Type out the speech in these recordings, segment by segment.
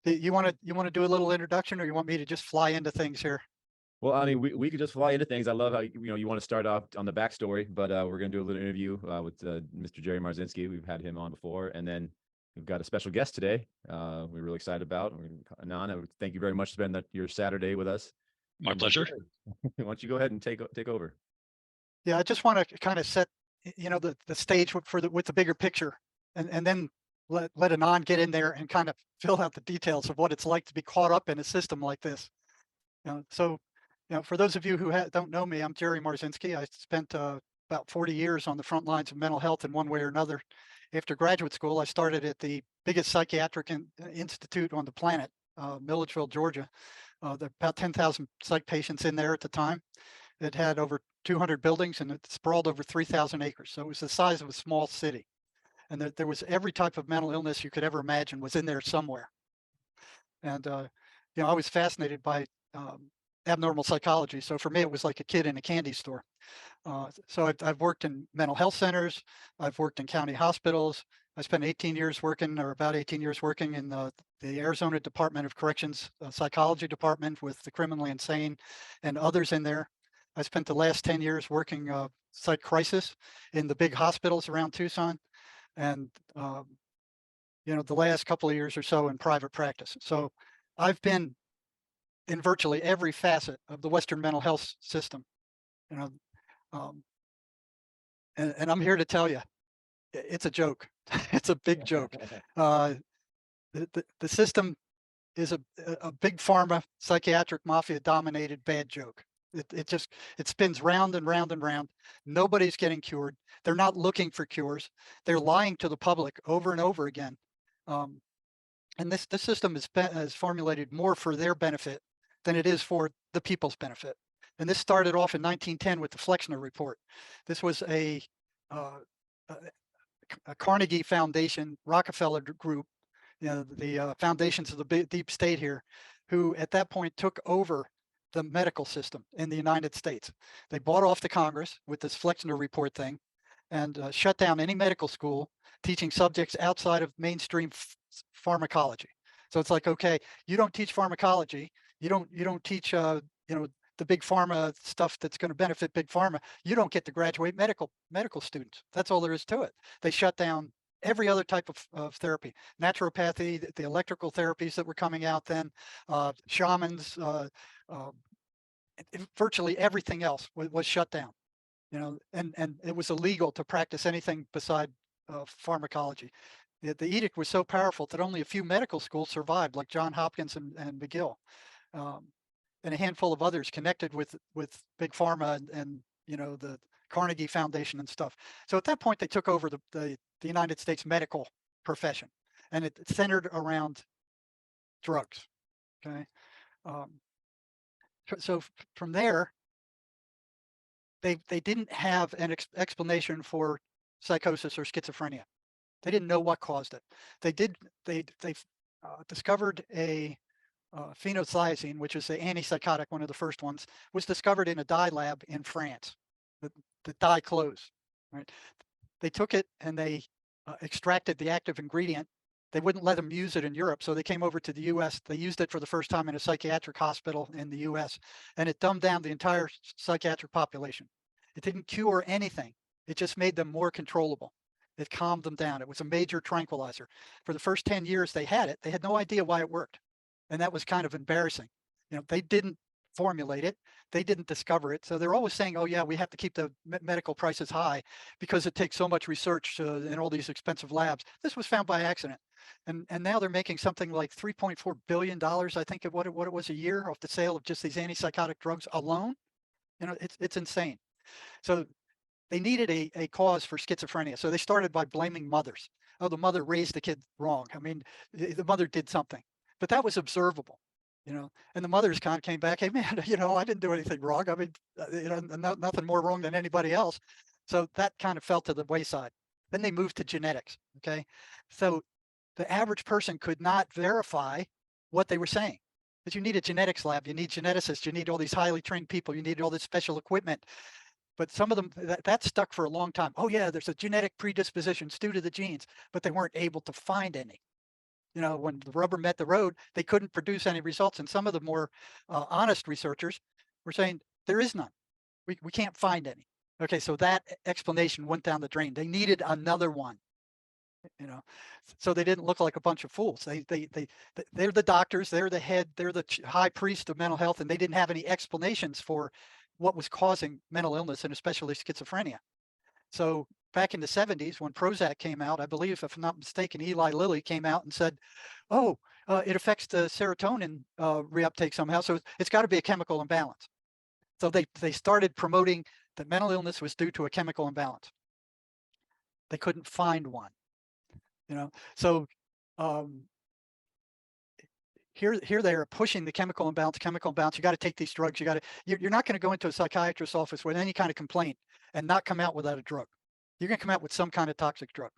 You want to do a little introduction, or you want me to just fly into things here? Well, I mean, we could just fly into things. I love how you want to start off on the backstory, but we're gonna do a little interview with Mr. Jerry Marzinsky. We've had him on before, and then we've got a special guest today. We're really excited about. Anana, thank you very much for spending your Saturday with us. My And pleasure. why don't you go ahead and take over? Yeah, I just want to kind of set, the stage with the bigger picture, and then let Anand get in there and kind of fill out the details of what it's like to be caught up in a system like this. So, for those of you who don't know me, I'm Jerry Marzinsky. I spent about 40 years on the front lines of mental health in one way or another. After graduate school, I started at the biggest psychiatric institute on the planet, Milledgeville, Georgia. There are about 10,000 psych patients in there at the time. It had over 200 buildings, and it sprawled over 3,000 acres. So it was the size of a small city. And there was every type of mental illness you could ever imagine was in there somewhere. And, I was fascinated by abnormal psychology. So for me, it was like a kid in a candy store. So I've worked in mental health centers. I've worked in county hospitals. I spent 18 years working, or about 18 years working in the Arizona Department of Corrections psychology department with the criminally insane and others in there. I spent the last 10 years working psych crisis in the big hospitals around Tucson, and the last couple of years or so in private practice. So I've been in virtually every facet of the Western mental health system, you know, um, and I'm here to tell you, it's a joke. It's a big joke. Uh, the system is a big pharma psychiatric mafia dominated bad joke. It spins round and round and round. Nobody's getting cured. They're not looking for cures. They're lying to the public over and over again. Um, and this system is formulated more for their benefit than it is for the people's benefit. And this started off in 1910 with the Flexner Report. This was uh, a, a Carnegie Foundation, Rockefeller group, the foundations of the big, deep state here, who at that point took over the medical system in the United States. They bought off the Congress with this Flexner Report thing, and shut down any medical school teaching subjects outside of mainstream pharmacology. So it's like, okay, you don't teach pharmacology, you don't teach the big pharma stuff that's going to benefit big pharma. You don't get to graduate medical students. That's all there is to it. They shut down every other type of therapy, naturopathy, the electrical therapies that were coming out then, shamans, virtually everything else was shut down. And it was illegal to practice anything beside pharmacology. The edict was so powerful that only a few medical schools survived, like Johns Hopkins and McGill, um, and a handful of others connected with big pharma and the Carnegie Foundation and stuff. So at that point, they took over the United States medical profession, and it centered around drugs. Okay, um, so from there, they didn't have an explanation for psychosis or schizophrenia. They didn't know what caused it. They discovered a phenothiazine, which is the antipsychotic, one of the first ones, was discovered in a dye lab in France. The dye clothes, right? They took it and they extracted the active ingredient. They wouldn't let them use it in Europe, so they came over to the U.S. They used it for the first time in a psychiatric hospital in the U.S., and it dumbed down the entire psychiatric population. It didn't cure anything. It just made them more controllable. It calmed them down. It was a major tranquilizer. For the first 10 years they had it, they had no idea why it worked. And that was kind of embarrassing. They didn't formulate it. They didn't discover it. So they're always saying, oh yeah, we have to keep the medical prices high because it takes so much research in all these expensive labs. This was found by accident. And now they're making something like $3.4 billion, I think, of what it was a year off the sale of just these antipsychotic drugs alone. It's insane. So they needed a cause for schizophrenia. So they started by blaming mothers. Oh, the mother raised the kid wrong. I mean, the mother did something, but that was observable, and the mothers kind of came back, hey man, I didn't do anything wrong. I mean, nothing more wrong than anybody else. So that kind of fell to the wayside. Then they moved to genetics. Okay. So the average person could not verify what they were saying. But you need a genetics lab, you need geneticists, you need all these highly trained people, you need all this special equipment. But some of them, that stuck for a long time. Oh yeah, there's a genetic predisposition due to the genes, but they weren't able to find any. You know, when the rubber met the road, they couldn't produce any results. And some of the more honest researchers were saying there is none. We can't find any. Okay, so that explanation went down the drain. They needed another one. You know, so they didn't look like a bunch of fools. They're the doctors, they're the head, they're the high priest of mental health, and they didn't have any explanations for what was causing mental illness and especially schizophrenia. So back in the 70s, when Prozac came out, I believe, if I'm not mistaken, Eli Lilly came out and said, "Oh, it affects the serotonin reuptake somehow, so it's got to be a chemical imbalance." So they started promoting that mental illness was due to a chemical imbalance. They couldn't find one. You know, so um, here they are pushing the chemical imbalance, chemical imbalance. You got to take these drugs. You're not going to go into a psychiatrist's office with any kind of complaint and not come out without a drug. You're going to come out with some kind of toxic drug.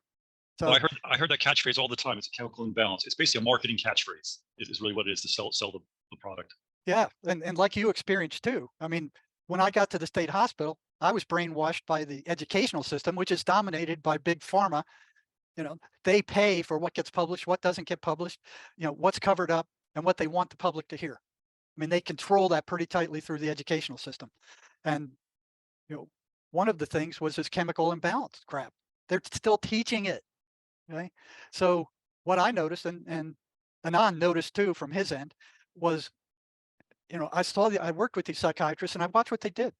Well, So I heard that catchphrase all the time. It's a chemical imbalance. It's basically a marketing catchphrase. It is really what it is to sell the product. yeah, and like you experienced too. I mean, when I got to the state hospital, I was brainwashed by the educational system, which is dominated by big pharma. You know, they pay for what gets published, what doesn't get published, you know, what's covered up, and what they want the public to hear. I mean, they control that pretty tightly through the educational system. And, you know, one of the things was this chemical imbalance crap. They're still teaching it. Okay. So what I noticed, and Anand noticed too from his end, was, you know, I worked with these psychiatrists and I watched what they did.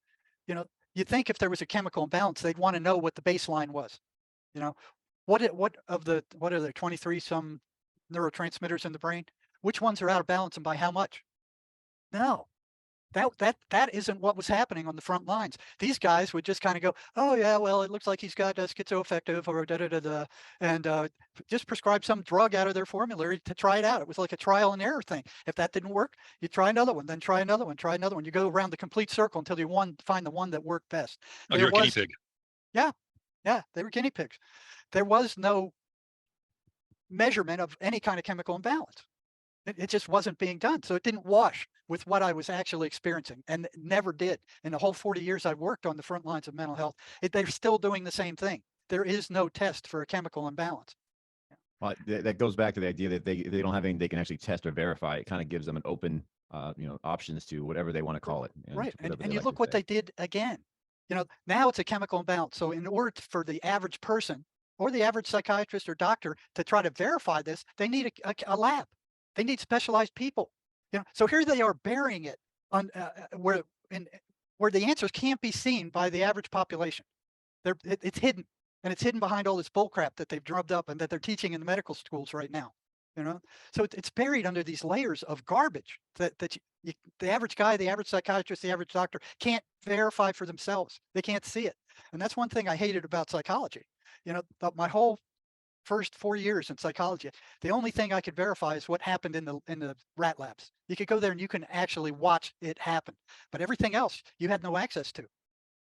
You know, you think if there was a chemical imbalance, they'd want to know what the baseline was. You know, what are there 23 some neurotransmitters in the brain? Which ones are out of balance and by how much? No, that isn't what was happening on the front lines. These guys would just kind of go, oh yeah, well, it looks like he's got schizoaffective or da da da da, and just prescribe some drug out of their formulary to try it out. It was like a trial and error thing. If that didn't work, you try another one, then try another one, try another one. You go around the complete circle until you find the one that worked best. Oh, There you're a guinea was, pig. yeah, yeah, they were guinea pigs. There was no measurement of any kind of chemical imbalance. It just wasn't being done. So it didn't wash with what I was actually experiencing, and it never did. In the whole 40 years I've worked on the front lines of mental health, they're still doing the same thing. There is no test for a chemical imbalance. Well, that goes back to the idea that they don't have anything they can actually test or verify. It kind of gives them an open, options to whatever they want to call it. Right. Whatever And they you like look to what say. they did again. You know, now it's a chemical imbalance. So in order for the average person or the average psychiatrist or doctor to try to verify this, they need a lab. They need specialized people. You know, so here they are burying it on where the answers can't be seen by the average population. It's hidden, and it's hidden behind all this bull crap that they've drummed up and that they're teaching in the medical schools right now. You know, so it's buried under these layers of garbage that the average guy, the average psychiatrist, the average doctor can't verify for themselves. They can't see it, and that's one thing I hated about psychology. You know, my whole first 4 years in psychology, the only thing I could verify is what happened in the rat labs. You could go there and you can actually watch it happen, but everything else you had no access to.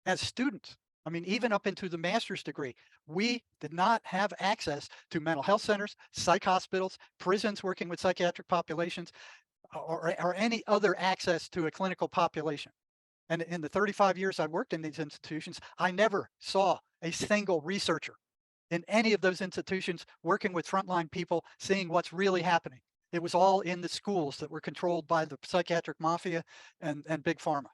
As students, I mean, even up into the master's degree, we did not have access to mental health centers, psych hospitals, prisons working with psychiatric populations, or any other access to a clinical population. And in the 35 years I worked in these institutions, I never saw a single researcher in any of those institutions working with frontline people, seeing what's really happening. It was all in the schools that were controlled by the psychiatric mafia and big pharma.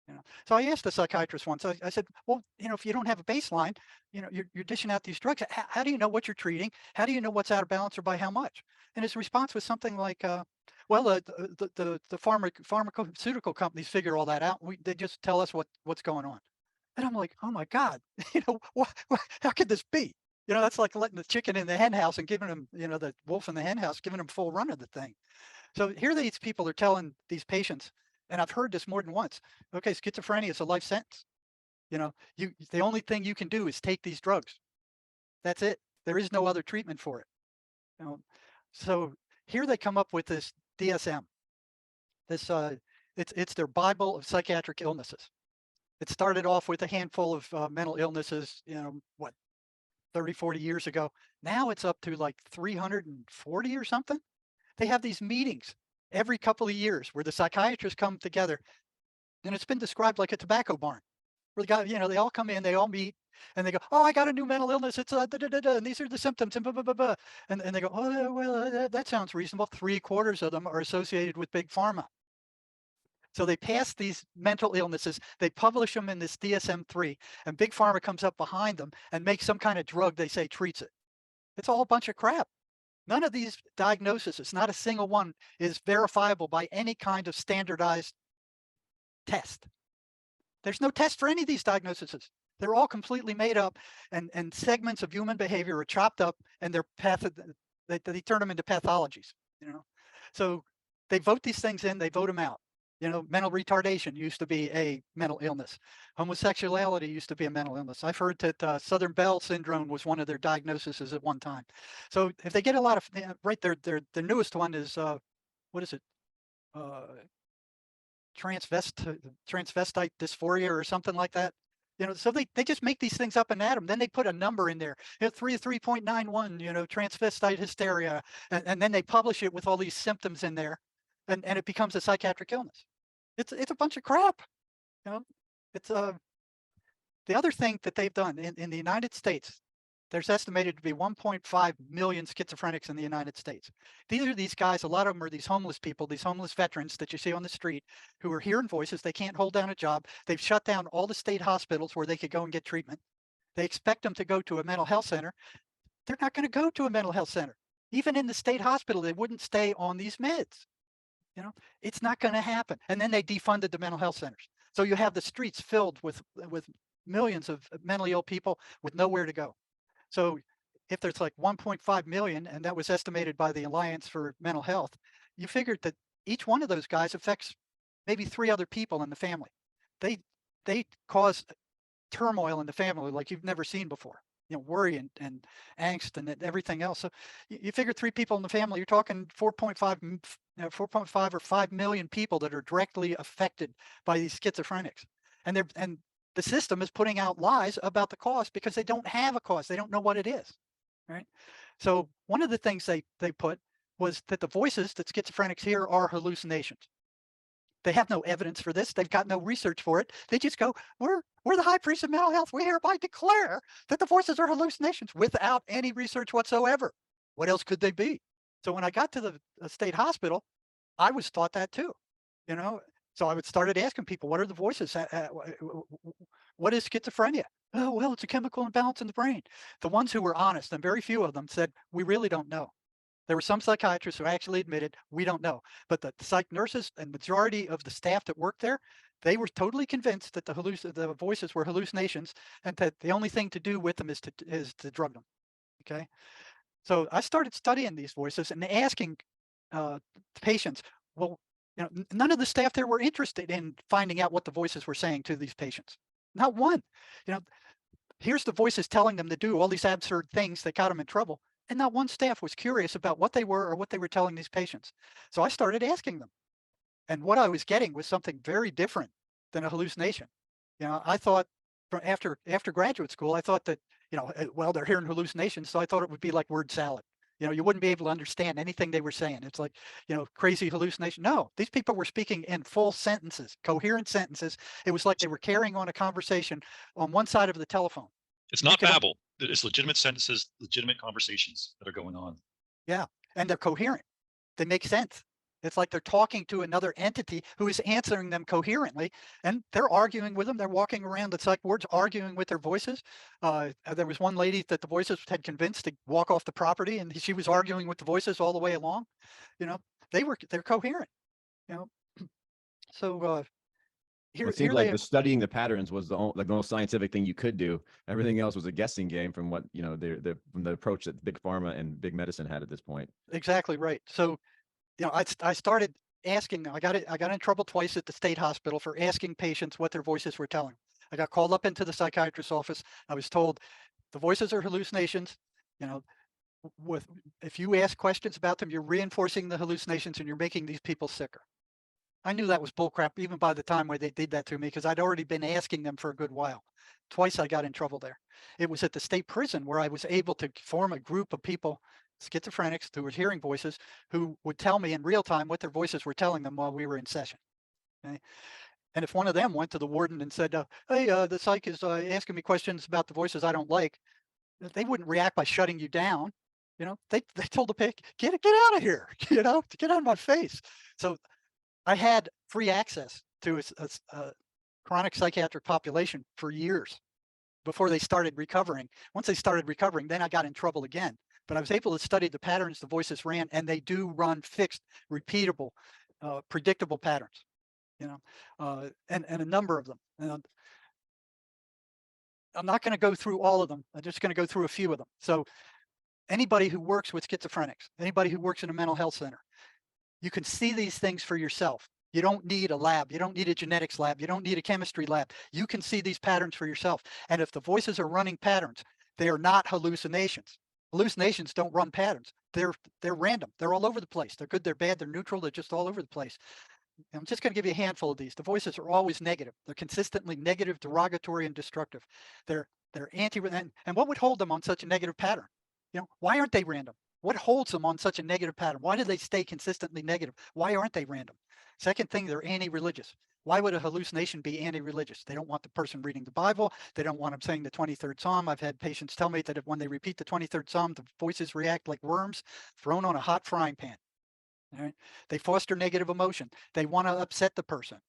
You know, so I asked the psychiatrist once. I said, "Well, you know, if you don't have a baseline, you know, you're dishing out these drugs. How do you know what you're treating? How do you know what's out of balance or by how much?" And his response was something like, "Well, the pharmaceutical companies figure all that out. They just tell us what's going on." And I'm like, "Oh my God, you know, how could this be?" You know, that's like letting the chicken in the hen house and giving them, you know, the wolf in the hen house, giving them full run of the thing. So here these people are telling these patients, and I've heard this more than once. Okay, schizophrenia is a life sentence. You know, the only thing you can do is take these drugs. That's it. There is no other treatment for it. You know, so here they come up with this DSM. This it's their Bible of psychiatric illnesses. It started off with a handful of mental illnesses. You know what, 30, 40 years ago. Now it's up to like 340 or something. They have these meetings every couple of years where the psychiatrists come together, and it's been described like a tobacco barn. where the guy, they all come in, they all meet, and they go, "Oh, I got a new mental illness. It's da, da, da, da, and these are the symptoms, and blah, blah, blah, blah." And they go, "Oh, well, that sounds reasonable." 3/4 of them are associated with big pharma. So they pass these mental illnesses, they publish them in this DSM-3, and big pharma comes up behind them and makes some kind of drug they say treats it. It's all a bunch of crap. None of these diagnoses, not a single one, is verifiable by any kind of standardized test. There's no test for any of these diagnoses. They're all completely made up, and segments of human behavior are chopped up, and they turn them into pathologies. So they vote these things in, they vote them out. Mental retardation used to be a mental illness. Homosexuality used to be a mental illness. I've heard that Southern Bell syndrome was one of their diagnoses at one time. So if they get a lot of, right, their newest one is, what is it? Transvestite dysphoria or something like that. So they just make these things up and add them. Then they put a number in there, 3.91, transvestite hysteria, and then they publish it with all these symptoms in there, and it becomes a psychiatric illness. It's a bunch of crap. It's the other thing that they've done in the United States. There's estimated to be 1.5 million schizophrenics in the United States. These are these guys, a lot of them are these homeless people, these homeless veterans that you see on the street who are hearing voices. They can't hold down a job. They've shut down all the state hospitals where they could go and get treatment. They expect them to go to a mental health center. They're not going to go to a mental health center. Even in the state hospital, they wouldn't stay on these meds. It's not going to happen. And then they defunded the mental health centers. So you have the streets filled with millions of mentally ill people with nowhere to go. So if there's like 1.5 million, and that was estimated by the Alliance for Mental Health, you figured that each one of those guys affects maybe 3 other people in the family. They cause turmoil in the family like you've never seen before. Worry and angst and everything else. So you figure 3 people in the family, you're talking 4.5 or 5 million people that are directly affected by these schizophrenics. And the system is putting out lies about the cause because they don't have a cause. They don't know what it is, right? So one of the things they put was that the voices that schizophrenics hear are hallucinations. They have no evidence for this. They've got no research for it. They just go, we're the high priest of mental health. We hereby declare that the voices are hallucinations without any research whatsoever. What else could they be? So when I got to the state hospital, I was taught that too, So I started asking people, what are the voices? What is schizophrenia? Oh, well, it's a chemical imbalance in the brain. The ones who were honest, and very few of them, said, we really don't know. There were some psychiatrists who actually admitted, we don't know. But the psych nurses and majority of the staff that worked there, they were totally convinced that the voices were hallucinations, and that the only thing to do with them is to drug them. Okay. So I started studying these voices and asking patients, well, none of the staff there were interested in finding out what the voices were saying to these patients. Not one. Here's the voices telling them to do all these absurd things that got them in trouble. And not one staff was curious about what they were or what they were telling these patients. So I started asking them. And what I was getting was something very different than a hallucination. I thought after graduate school, I thought that, well, they're hearing hallucinations. So I thought it would be like word salad. You wouldn't be able to understand anything they were saying. It's like, crazy hallucination. No, these people were speaking in full sentences, coherent sentences. It was like they were carrying on a conversation on one side of the telephone. It's not babble. It's legitimate sentences, legitimate conversations that are going on. Yeah, and they're coherent. They make sense. It's like they're talking to another entity who is answering them coherently, and they're arguing with them. They're walking around. It's like words arguing with their voices. There was one lady that the voices had convinced to walk off the property, and she was arguing with the voices all the way along. They're coherent. So It seemed like the studying the patterns was the most scientific thing you could do. Everything else was a guessing game from what from the approach that big pharma and big medicine had at this point. Exactly right. So I started asking. I got in trouble twice at the state hospital for asking patients what their voices were telling. I got called up into the psychiatrist's office. I was told the voices are hallucinations. If you ask questions about them, you're reinforcing the hallucinations and you're making these people sicker. I knew that was bullcrap even by the time where they did that to me, because I'd already been asking them for a good while. Twice I got in trouble there. It was at the state prison where I was able to form a group of people, schizophrenics who were hearing voices, who would tell me in real time what their voices were telling them while we were in session. Okay? And if one of them went to the warden and said, hey, the psych is asking me questions about the voices I don't like, they wouldn't react by shutting you down. They told the pig, get out of here, to get out of my face. So I had free access to a chronic psychiatric population for years before they started recovering. Once they started recovering, then I got in trouble again. But I was able to study the patterns the voices ran, and they do run fixed, repeatable, predictable patterns, and a number of them. And I'm not going to go through all of them. I'm just going to go through a few of them. So anybody who works with schizophrenics, anybody who works in a mental health center, you can see these things for yourself. You don't need a lab. You don't need a genetics lab. You don't need a chemistry lab. You can see these patterns for yourself. And if the voices are running patterns, they are not hallucinations. Hallucinations don't run patterns. They're random. They're all over the place. They're good, they're bad, they're neutral. They're just all over the place. And I'm just going to give you a handful of these. The voices are always negative. They're consistently negative, derogatory, and destructive. They're anti, and what would hold them on such a negative pattern? Why aren't they random? What holds them on such a negative pattern? Why do they stay consistently negative? Why aren't they random? Second thing, they're anti-religious. Why would a hallucination be anti-religious? They don't want the person reading the Bible. They don't want them saying the 23rd Psalm. I've had patients tell me that when they repeat the 23rd Psalm, the voices react like worms thrown on a hot frying pan. All right? They foster negative emotion. They want to upset the person.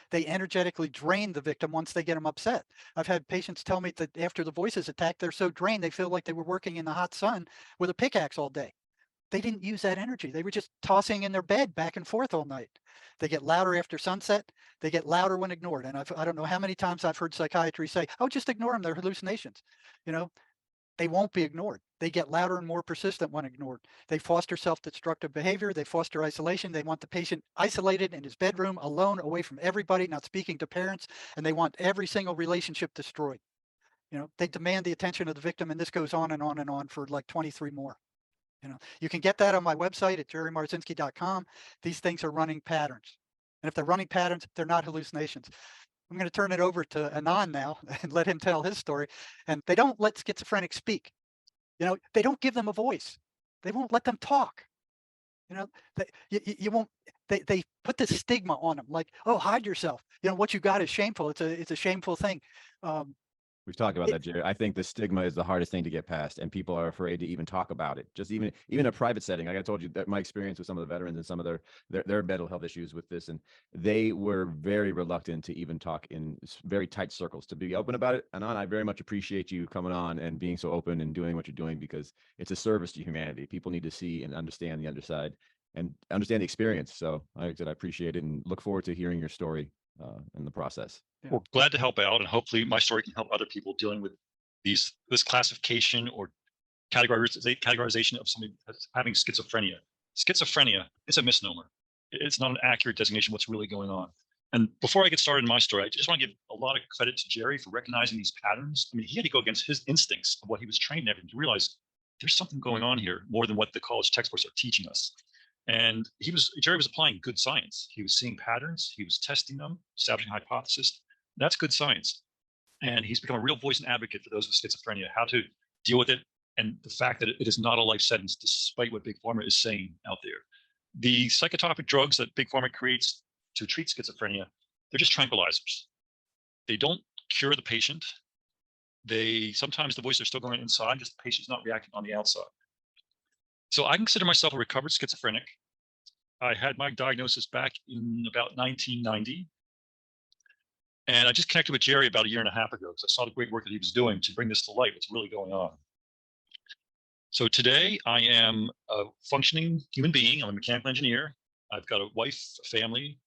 They energetically drain the victim once they get them upset. I've had patients tell me that after the voices attack, they're so drained, they feel like they were working in the hot sun with a pickaxe all day. They didn't use that energy. They were just tossing in their bed back and forth all night. They get louder after sunset. They get louder when ignored. And I don't know how many times I've heard psychiatry say, oh, just ignore them. They're hallucinations. They won't be ignored. They get louder and more persistent when ignored. They foster self-destructive behavior. They foster isolation. They want the patient isolated in his bedroom, alone, away from everybody, not speaking to parents. And they want every single relationship destroyed. They demand the attention of the victim. And this goes on and on and on for like 23 more. You can get that on my website at jerrymarzinsky.com. These things are running patterns. And if they're running patterns, they're not hallucinations. I'm going to turn it over to Anand now and let him tell his story. And they don't let schizophrenics speak. They don't give them a voice. They won't let them talk. You won't. They put this stigma on them, like, oh, hide yourself. What you got is shameful. It's a shameful thing. We've talked about that, Jerry. I think the stigma is the hardest thing to get past, and people are afraid to even talk about it. Just even a private setting. Like I told you, that my experience with some of the veterans and some of their mental health issues with this, and they were very reluctant to even talk in very tight circles, to be open about it. And I very much appreciate you coming on and being so open and doing what you're doing, because it's a service to humanity. People need to see and understand the underside and understand the experience. So I appreciate it and look forward to hearing your story in the process. Yeah. Well, glad to help out, and hopefully my story can help other people dealing with this classification or categorization of somebody that's having schizophrenia. Schizophrenia is a misnomer. It's not an accurate designation of what's really going on. And before I get started in my story, I just want to give a lot of credit to Jerry for recognizing these patterns. I mean, he had to go against his instincts of what he was trained in everything to realize there's something going on here more than what the college textbooks are teaching us. And Jerry was applying good science. He was seeing patterns, he was testing them, establishing hypothesis. That's good science. And he's become a real voice and advocate for those with schizophrenia, how to deal with it, and the fact that it is not a life sentence, despite what Big Pharma is saying out there. The psychotropic drugs that Big Pharma creates to treat schizophrenia, they're just tranquilizers. They don't cure the patient. Sometimes the voices are still going inside, just the patient's not reacting on the outside. So I consider myself a recovered schizophrenic. I had my diagnosis back in about 1990. And I just connected with Jerry about a year and a half ago because I saw the great work that he was doing to bring this to light, what's really going on. So today I am a functioning human being. I'm a mechanical engineer. I've got a wife, a family,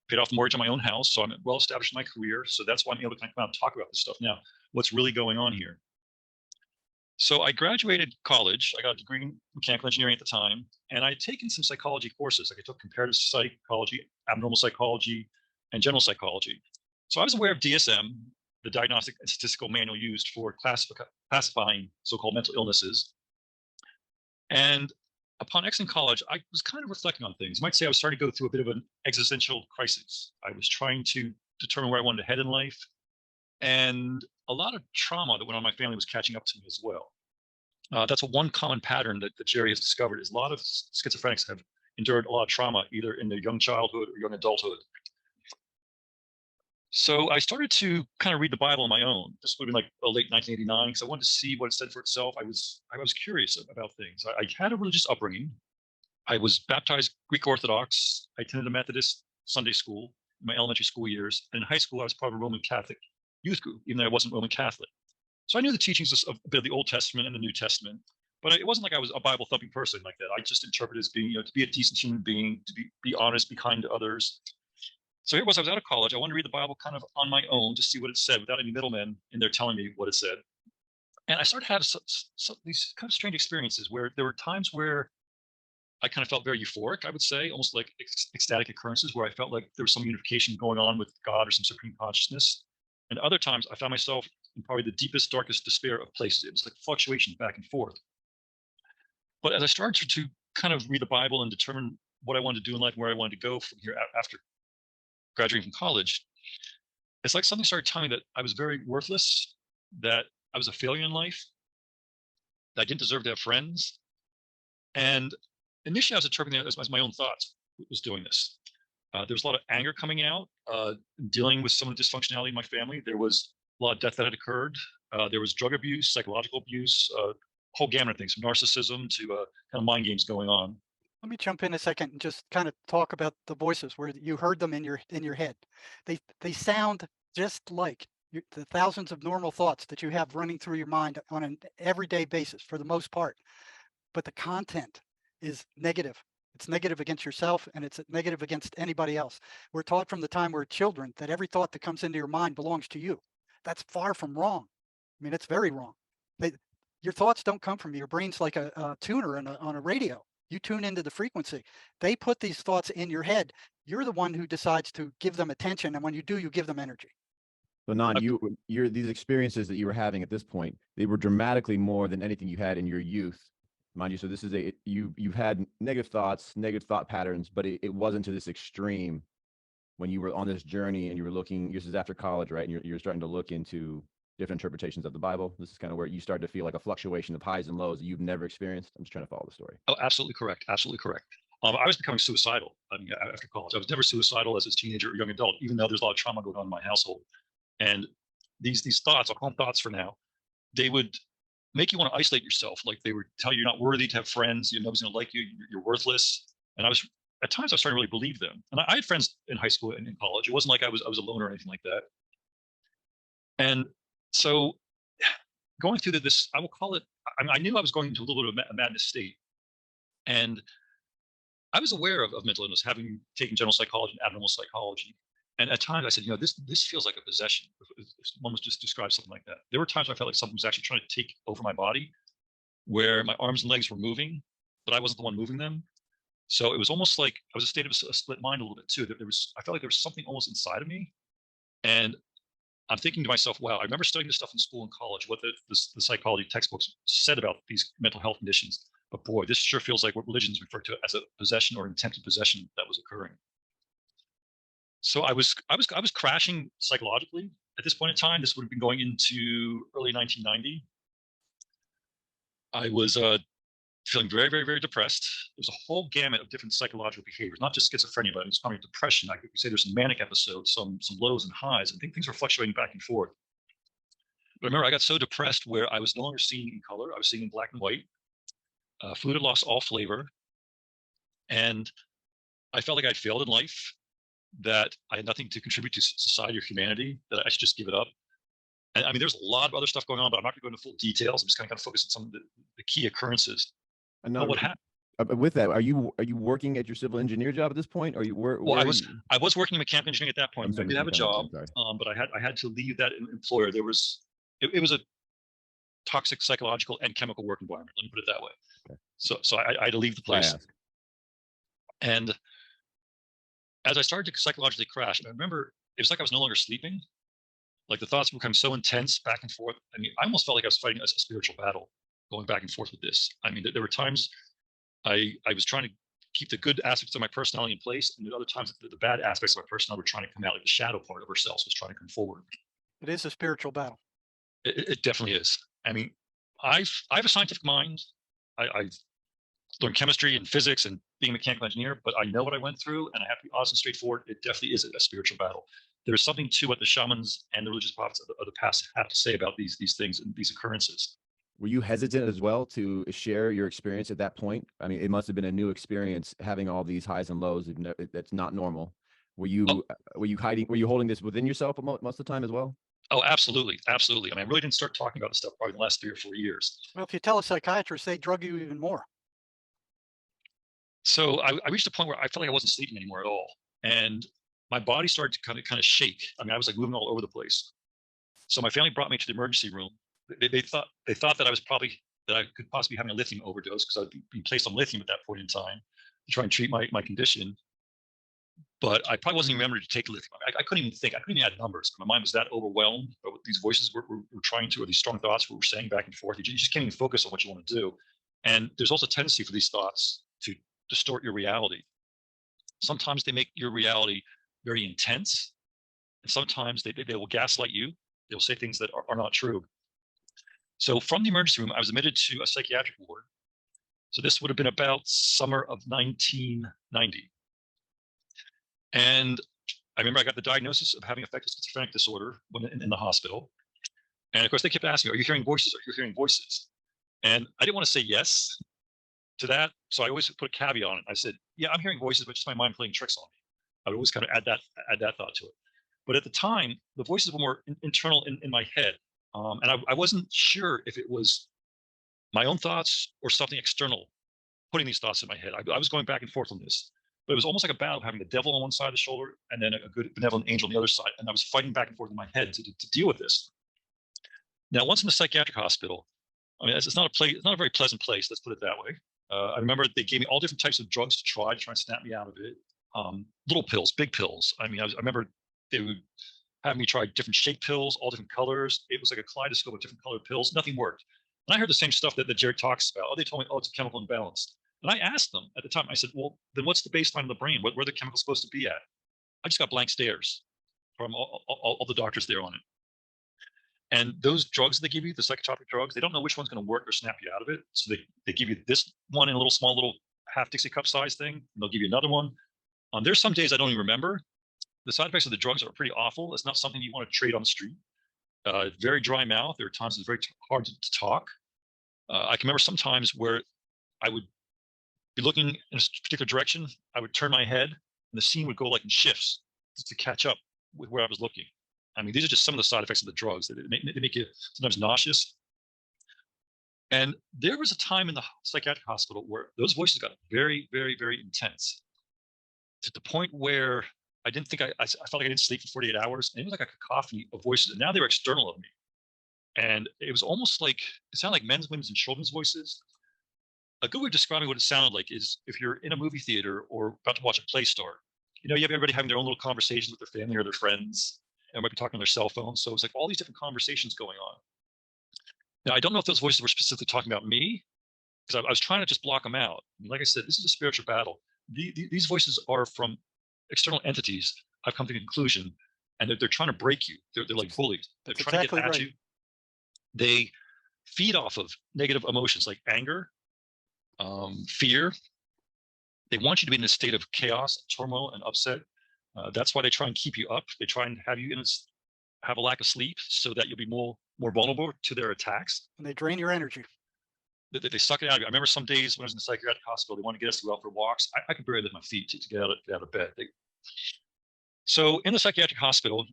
paid off the mortgage on my own house. So I'm well established in my career. So that's why I'm able to come out and talk about this stuff now, what's really going on here. So I graduated college. I got a degree in mechanical engineering at the time, and I had taken some psychology courses. Like I took comparative psychology, abnormal psychology, and general psychology. So I was aware of DSM, the Diagnostic and Statistical Manual used for classifying so-called mental illnesses. And upon exiting college, I was kind of reflecting on things. You might say I was starting to go through a bit of an existential crisis. I was trying to determine where I wanted to head in life. And a lot of trauma that went on in my family was catching up to me as well. That's one common pattern that Jerry has discovered is a lot of schizophrenics have endured a lot of trauma, either in their young childhood or young adulthood. So I started to kind of read the Bible on my own. This would have been like late 1989, because I wanted to see what it said for itself. I was curious about things. I had a religious upbringing. I was baptized Greek Orthodox. I attended a Methodist Sunday school in my elementary school years. And in high school, I was part of a Roman Catholic youth group, even though I wasn't Roman Catholic. So I knew the teachings of a bit of the Old Testament and the New Testament, but it wasn't like I was a Bible thumping person like that. I just interpreted as being, to be a decent human being, to be honest, be kind to others. So here it was, I was out of college. I wanted to read the Bible kind of on my own to see what it said without any middlemen in there telling me what it said. And I started to have these kind of strange experiences where there were times where I kind of felt very euphoric, I would say, almost like ecstatic occurrences where I felt like there was some unification going on with God or some supreme consciousness. And other times I found myself in probably the deepest, darkest despair of places. It was like fluctuation back and forth. But as I started to kind of read the Bible and determine what I wanted to do in life and where I wanted to go from here after graduating from college, it's like something started telling me that I was very worthless, that I was a failure in life, that I didn't deserve to have friends. And initially I was interpreting it as my own thoughts was doing this. There was a lot of anger coming out, dealing with some of the dysfunctionality in my family. There was a lot of death that had occurred. There was drug abuse, psychological abuse, whole gamut of things, from narcissism to kind of mind games going on. Let me jump in a second and just kind of talk about the voices where you heard them in your head. They sound just like the thousands of normal thoughts that you have running through your mind on an everyday basis for the most part. But the content is negative. It's negative against yourself, and it's negative against anybody else. We're taught from the time we're children that every thought that comes into your mind belongs to you. That's far from wrong. I mean, it's very wrong. Your thoughts don't come from you. Your brain's like a tuner on a radio. You tune into the frequency. They put these thoughts in your head. You're the one who decides to give them attention, and when you do, you give them energy. So Nan, you're these experiences that you were having at this point, they were dramatically more than anything you had in your youth, mind you. So this is you've had negative thoughts, negative thought patterns, but it wasn't to this extreme when you were on this journey and you were looking. This is after college, right? And you're starting to look into different interpretations of the Bible. This is kind of where you start to feel like a fluctuation of highs and lows that you've never experienced. I'm just trying to follow the story. Oh, absolutely correct. Absolutely correct. I was becoming suicidal. I mean, after college, I was never suicidal as a teenager or young adult, even though there's a lot of trauma going on in my household. And these thoughts, I'll call them thoughts for now, they would make you want to isolate yourself. Like they would tell you you're not worthy to have friends. Nobody's going to like you. You're worthless. And at times I was starting to really believe them. And I had friends in high school and in college. It wasn't like I was alone or anything like that. And so going through this, I will call it, I knew I was going into a little bit of a madness state. And I was aware of mental illness, having taken general psychology and abnormal psychology. And at times I said, this feels like a possession. If one was just describe something like that. There were times I felt like something was actually trying to take over my body, where my arms and legs were moving, but I wasn't the one moving them. So it was almost like I was a state of a split mind a little bit too. I felt like there was something almost inside of me. And I'm thinking to myself, wow, I remember studying this stuff in school and college, what the psychology textbooks said about these mental health conditions. But boy, this sure feels like what religions refer to as a possession or attempted possession that was occurring. So I was crashing psychologically at this point in time. This would have been going into early 1990. I was feeling very, very, very depressed. There was a whole gamut of different psychological behaviors, not just schizophrenia, but it was probably depression. I could say there's some manic episodes, some lows and highs. I think things were fluctuating back and forth. But remember, I got so depressed where I was no longer seeing in color. I was seeing in black and white. Food had lost all flavor. And I felt like I'd failed in life, that I had nothing to contribute to society or humanity, that I should just give it up. And I mean, there's a lot of other stuff going on, but I'm not going to go into full details. I'm just going to kind of focus on some of the key occurrences. I know what happened. With that, are you working at your civil engineer job at this point? Or I was working in mechanical engineering at that point. I did have a job, but I had to leave that employer. It was a toxic psychological and chemical work environment. Let me put it that way. Okay. So I had to leave the place. And as I started to psychologically crash, I remember it was like I was no longer sleeping. Like the thoughts were becoming so intense back and forth. I mean, I almost felt like I was fighting a spiritual battle going back and forth with this. I mean, there were times I was trying to keep the good aspects of my personality in place, and at other times the bad aspects of my personality were trying to come out. Like the shadow part of ourselves was trying to come forward. It is a spiritual battle. It definitely is. I mean, I have a scientific mind. I've learned chemistry and physics and being a mechanical engineer, but I know what I went through, and I have to be honest and straightforward. It definitely is a spiritual battle. there's something to what the shamans and the religious prophets of the past have to say about these things and these occurrences. Were you hesitant as well to share your experience at that point? I mean, it must have been a new experience having all these highs and lows. That's not normal. Were you hiding? Were you holding this within yourself most of the time as well? Oh, absolutely, absolutely. I mean, I really didn't start talking about this stuff probably in the last 3 or 4 years. Well, if you tell a psychiatrist, they drug you even more. So I reached a point where I felt like I wasn't sleeping anymore at all, and my body started to kind of shake. I mean, I was like moving all over the place. So my family brought me to the emergency room. They thought that I was that I could possibly be having a lithium overdose because I'd be placed on lithium at that point in time to try and treat my condition. But I probably wasn't even remembering to take lithium. I couldn't even think. I couldn't even add numbers. My mind was that overwhelmed by what these voices were trying to, or these strong thoughts were saying back and forth. You just can't even focus on what you want to do. And there's also a tendency for these thoughts to distort your reality. Sometimes they make your reality very intense, and sometimes they will gaslight you. They'll say things that are not true. So from the emergency room, I was admitted to a psychiatric ward. So this would have been about summer of 1990. And I remember I got the diagnosis of having affective schizophrenic disorder when in the hospital. And of course, they kept asking me, "Are you hearing voices? Are you hearing voices?" And I didn't want to say yes to that. So I always put a caveat on it. I said, "Yeah, I'm hearing voices, but just my mind playing tricks on me." I would always kind of add that thought to it. But at the time, the voices were more internal in my head. And I wasn't sure if it was my own thoughts or something external putting these thoughts in my head. I was going back and forth on this. But it was almost like a battle of having the devil on one side of the shoulder and then a good benevolent angel on the other side. And I was fighting back and forth in my head to deal with this. Now, once in the psychiatric hospital, I mean, it's not a very pleasant place. Let's put it that way. I remember they gave me all different types of drugs to try and snap me out of it. Little pills, big pills. I mean, I remember they would have me try different shaped pills, all different colors. It was like a kaleidoscope of different colored pills. Nothing worked. And I heard the same stuff that Jerry talks about. Oh, they told me, oh, it's a chemical imbalance. And I asked them at the time, I said, well, then what's the baseline of the brain? Where are the chemicals supposed to be at? I just got blank stares from all the doctors there on it. And those drugs they give you, the psychotropic drugs, they don't know which one's going to work or snap you out of it. So they give you this one in a small little half Dixie cup size thing, and they'll give you another one. There's some days I don't even remember. The side effects of the drugs are pretty awful. It's not something you want to trade on the street. Very dry mouth. There are times it's very hard to talk. I can remember sometimes where I would be looking in a particular direction. I would turn my head and the scene would go like in shifts just to catch up with where I was looking. I mean, these are just some of the side effects of the drugs. They make you sometimes nauseous. And there was a time in the psychiatric hospital where those voices got very, very, very intense to the point where I didn't think I felt like I didn't sleep for 48 hours. And it was like a cacophony of voices. And now they were external of me. And it was almost like, it sounded like men's, women's, and children's voices. A good way of describing what it sounded like is if you're in a movie theater or about to watch a play start, you have everybody having their own little conversations with their family or their friends, and might be talking on their cell phone. So it's like all these different conversations going on. Now, I don't know if those voices were specifically talking about me, because I was trying to just block them out. I mean, like I said, this is a spiritual battle. These voices are from external entities. I've come to the conclusion, and they're trying to break you. They're like bullies. They're trying to get at you. They feed off of negative emotions like anger, fear. They want you to be in a state of chaos, turmoil, and upset. That's why they try and keep you up. They try and have you have a lack of sleep so that you'll be more vulnerable to their attacks. And they drain your energy. They suck it out of you. I remember some days when I was in the psychiatric hospital, they wanted to get us to go out for walks. I could barely lift my feet to get out of bed. So in the psychiatric hospital,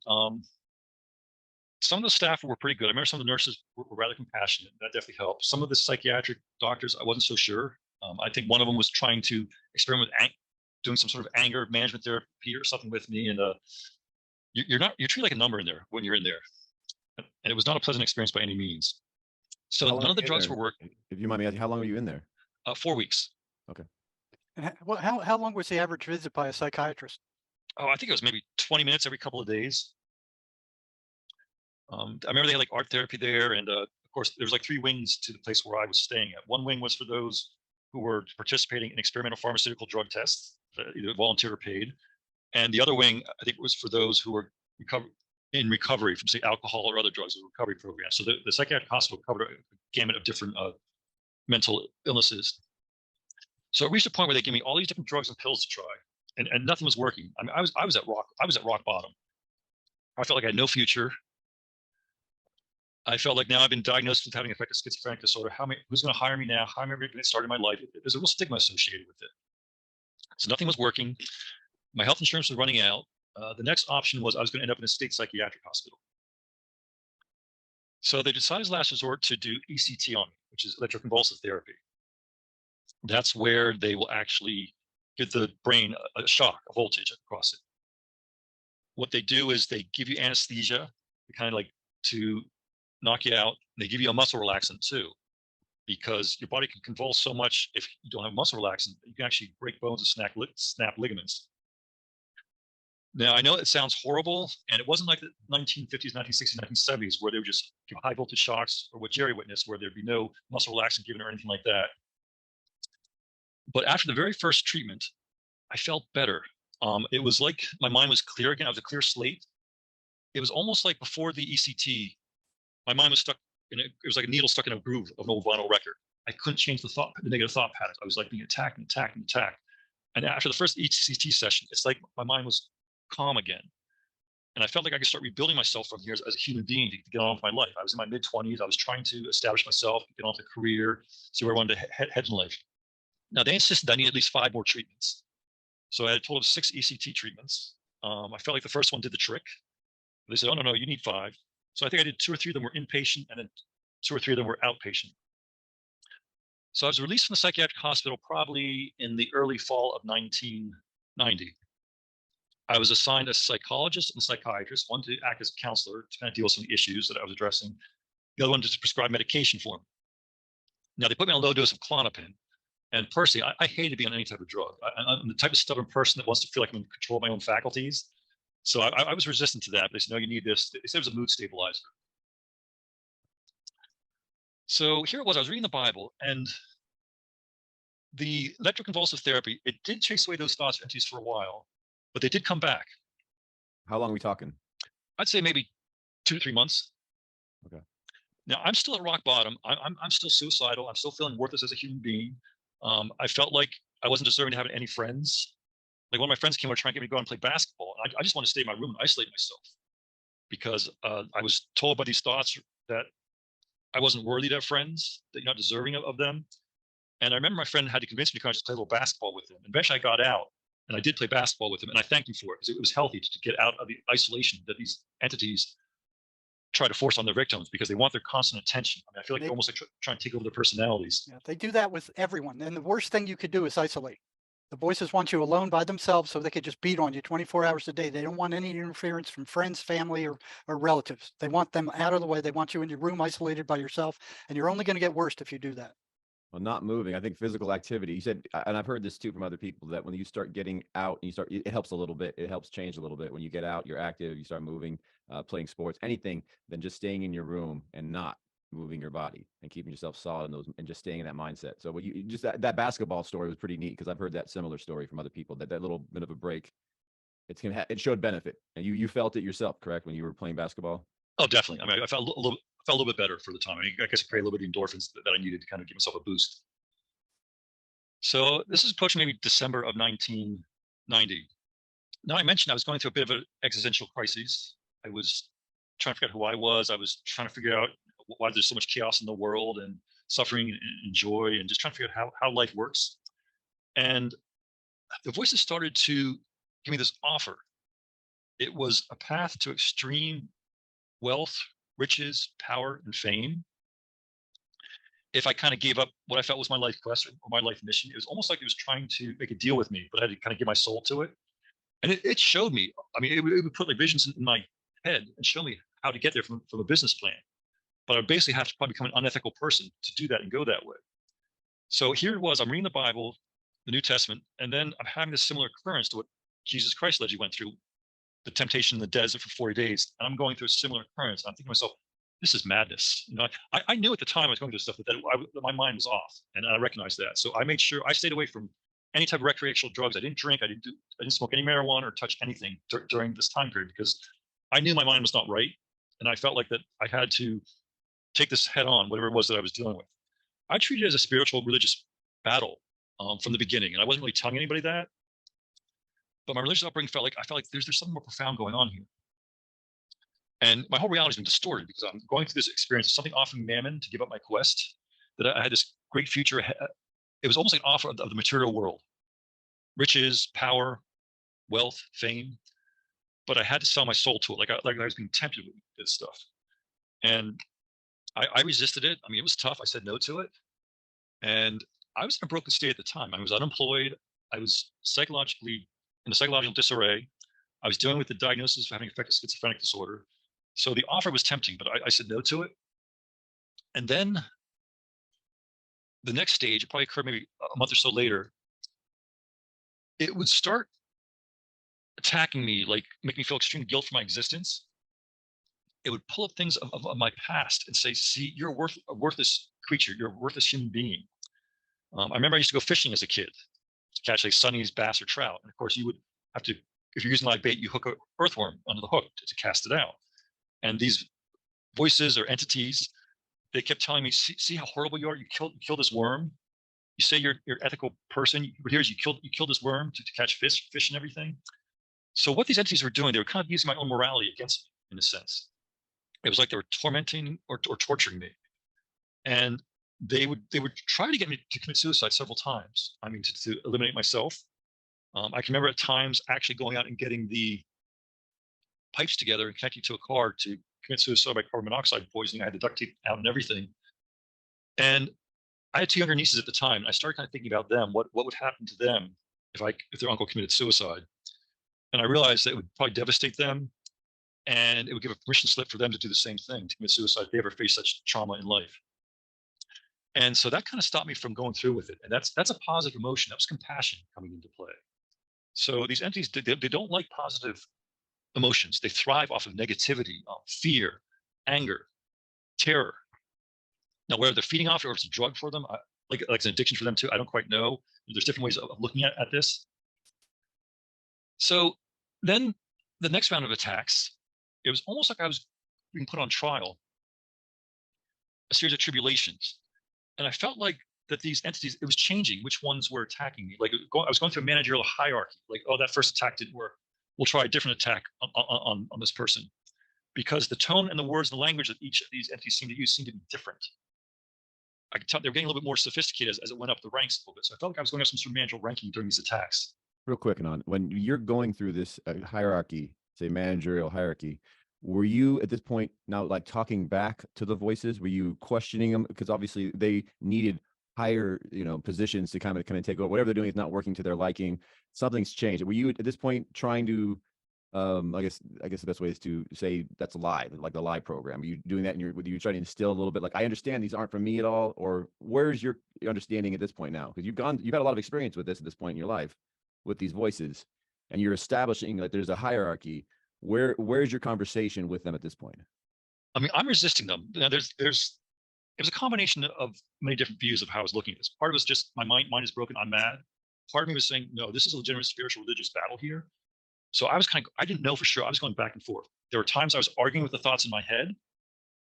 some of the staff were pretty good. I remember some of the nurses were rather compassionate. That definitely helped. Some of the psychiatric doctors, I wasn't so sure. I think one of them was trying to experiment with doing some sort of anger management therapy or something with me. And you're treated like a number in there when you're in there. And it was not a pleasant experience by any means. So none of the drugs were working. If you mind me asking, how long were you in there? 4 weeks. Okay. And how long was the average visit by a psychiatrist? Oh, I think it was maybe 20 minutes every couple of days. I remember they had like art therapy there. And of course, there was like 3 wings to the place where I was staying at. One wing was for those who were participating in experimental pharmaceutical drug tests, either volunteer or paid. And the other wing, I think, was for those who were in recovery from, say, alcohol or other drugs, a recovery program. So the psychiatric hospital covered a gamut of different mental illnesses. So it reached a point where they gave me all these different drugs and pills to try, and nothing was working. I mean, I was at rock bottom. I felt like I had no future. I felt like now I've been diagnosed with having affective schizophrenic disorder. Who's going to hire me now? How am I going to get started in my life? There's a real stigma associated with it. So nothing was working. My health insurance was running out. The next option was I was going to end up in a state psychiatric hospital. So they decided as last resort to do ECT on me, which is electroconvulsive therapy. That's where they will actually give the brain a shock, a voltage across it. What they do is they give you anesthesia, kind of like to knock you out. They give you a muscle relaxant too, because your body can convulse so much if you don't have muscle relaxant, you can actually break bones and snap ligaments. Now, I know it sounds horrible, and it wasn't like the 1950s, 1960s, 1970s, where they would just give high voltage shocks, or what Jerry witnessed, where there'd be no muscle relaxant given or anything like that. But after the very first treatment, I felt better. It was like my mind was clear again. I was a clear slate. It was almost like before the ECT, my mind was stuck in it was like a needle stuck in a groove of an old vinyl record. I couldn't change the negative thought patterns. I was like being attacked and attacked and attacked. And after the first ECT session, it's like my mind was calm again. And I felt like I could start rebuilding myself from here as a human being to get on with my life. I was in my mid-20s. I was trying to establish myself, get on with a career, see where I wanted to head in life. Now, they insisted I need at least 5 more treatments. So I had a total of 6 ECT treatments. I felt like the first one did the trick. They said, oh, no, you need 5. So I think I did 2 or 3 of them were inpatient, and then 2 or 3 of them were outpatient. So I was released from the psychiatric hospital probably in the early fall of 1990. I was assigned a psychologist and a psychiatrist, one to act as a counselor to kind of deal with some of the issues that I was addressing, the other one to prescribe medication for me. Now, they put me on a low dose of Klonopin. And personally, I hated being on any type of drug. I'm the type of stubborn person that wants to feel like I'm in control of my own faculties. So I was resistant to that. But they said, no, you need this. They said it was a mood stabilizer. So here it was. I was reading the Bible, and the electroconvulsive therapy, it did chase away those thoughts and entities for a while, but they did come back. How long are we talking? I'd say maybe 2 to 3 months. Okay. Now, I'm still at rock bottom. I'm still suicidal. I'm still feeling worthless as a human being. I felt like I wasn't deserving to have any friends. Like one of my friends came over trying to get me to go out and play basketball. I just want to stay in my room and isolate myself because I was told by these thoughts that I wasn't worthy to have friends, that you're not deserving of them. And I remember my friend had to convince me to kind of just play a little basketball with him. And eventually I got out and I did play basketball with him. And I thanked him for it because it was healthy to get out of the isolation that these entities try to force on their victims because they want their constant attention. I mean, I feel like they're almost like trying to take over their personalities. Yeah, they do that with everyone. And the worst thing you could do is isolate. The voices want you alone by themselves so they could just beat on you 24 hours a day. They don't want any interference from friends, family, or relatives. They want them out of the way. They want you in your room isolated by yourself. And you're only going to get worse if you do that. Well, not moving. I think physical activity. You said, and I've heard this too from other people, that when you start getting out and it helps a little bit. It helps change a little bit. When you get out, you're active, you start moving, playing sports, anything than just staying in your room and not moving your body and keeping yourself solid in those and just staying in that mindset. So what you just that basketball story was pretty neat because I've heard that similar story from other people that little bit of a break, it showed benefit. And you felt it yourself, correct, when you were playing basketball? Oh, definitely. I mean, I felt a little bit better for the time. I guess I created a little bit of endorphins that I needed to kind of give myself a boost. So this is approaching maybe December of 1990. Now I mentioned I was going through a bit of an existential crisis. I was trying to figure out who I was. I was trying to figure out why there's so much chaos in the world and suffering and joy and just trying to figure out how life works. And the voices started to give me this offer. It was a path to extreme wealth, riches, power, and fame. If I kind of gave up what I felt was my life quest or my life mission, it was almost like it was trying to make a deal with me, but I had to kind of give my soul to it. And it showed me, I mean, it would put like visions in my head and show me how to get there from a business plan. But I would basically have to probably become an unethical person to do that and go that way. So here it was, I'm reading the Bible, the New Testament, and then I'm having a similar occurrence to what Jesus Christ led you went through, the temptation in the desert for 40 days. And I'm going through a similar occurrence. I'm thinking to myself, this is madness. You know, I knew at the time I was going through stuff, but that my mind was off, and I recognized that. So I made sure I stayed away from any type of recreational drugs. I didn't drink. I didn't smoke any marijuana or touch anything during this time period because I knew my mind was not right, and I felt like that I had to take this head on, whatever it was that I was dealing with. I treated it as a spiritual, religious battle from the beginning, and I wasn't really telling anybody that. But my religious upbringing I felt like there's something more profound going on here. And my whole reality has been distorted because I'm going through this experience of something offering mammon to give up my quest, that I had this great future ahead. It was almost like an offer of the material world, riches, power, wealth, fame. But I had to sell my soul to it. Like I was being tempted with this stuff. And I resisted it. I mean, it was tough. I said no to it. And I was in a broken state at the time. I was unemployed. I was psychologically in a psychological disarray. I was dealing with the diagnosis of having affective schizophrenic disorder. So the offer was tempting, but I said no to it. And then the next stage, it probably occurred maybe a month or so later, it would start attacking me, like make me feel extreme guilt for my existence. It would pull up things of my past and say, see, you're a worthless creature. You're a worthless human being. I remember I used to go fishing as a kid to catch like sunnies, bass, or trout. And of course, you would have to, if you're using live bait, you hook an earthworm under the hook to cast it out. And these voices or entities, they kept telling me, see how horrible you are. You killed this worm. You say you're an ethical person, but here's you killed this worm to catch fish and everything. So what these entities were doing, they were kind of using my own morality against me in a sense. It was like they were tormenting or torturing me. And they would try to get me to commit suicide several times. I mean, to eliminate myself. I can remember at times actually going out and getting the pipes together and connecting to a car to commit suicide by carbon monoxide poisoning. I had the duct tape out and everything. And I had two younger nieces at the time. And I started kind of thinking about them. What would happen to them if their uncle committed suicide? And I realized that it would probably devastate them, and it would give a permission slip for them to do the same thing, to commit suicide if they ever face such trauma in life. And so that kind of stopped me from going through with it. And that's a positive emotion. That was compassion coming into play. So these entities, they don't like positive emotions. They thrive off of negativity, fear, anger, terror. Now, whether they're feeding off it or if it's a drug for them, like it's an addiction for them too, I don't quite know. There's different ways of looking at this. So then the next round of attacks, it was almost like I was being put on trial, a series of tribulations. And I felt like that these entities, it was changing which ones were attacking me. Like I was going through a managerial hierarchy. Like, oh, that first attack didn't work. We'll try a different attack on this person. Because the tone and the words and the language that each of these entities seemed to use seemed to be different. I could tell they were getting a little bit more sophisticated as it went up the ranks a little bit. So I felt like I was going up some sort of managerial ranking during these attacks. Real quick, Anon, when you're going through this hierarchy, say managerial hierarchy, were you at this point now like talking back to the voices? Were you questioning them? Because obviously they needed higher, positions to kind of take over. Whatever they're doing is not working to their liking. Something's changed. Were you at this point trying to, I guess the best way is to say that's a lie, like the lie program. Are you doing that and were you trying to instill a little bit like, I understand these aren't for me at all? Or where's your understanding at this point now? Because you've had a lot of experience with this at this point in your life, with these voices, and you're establishing that there's a hierarchy. Where's your conversation with them at this point? I mean, I'm resisting them. Now, it was a combination of many different views of how I was looking at this. Part of it was just my mind is broken. I'm mad. Part of me was saying, no, this is a legitimate spiritual religious battle here. So I didn't know for sure. I was going back and forth. There were times I was arguing with the thoughts in my head.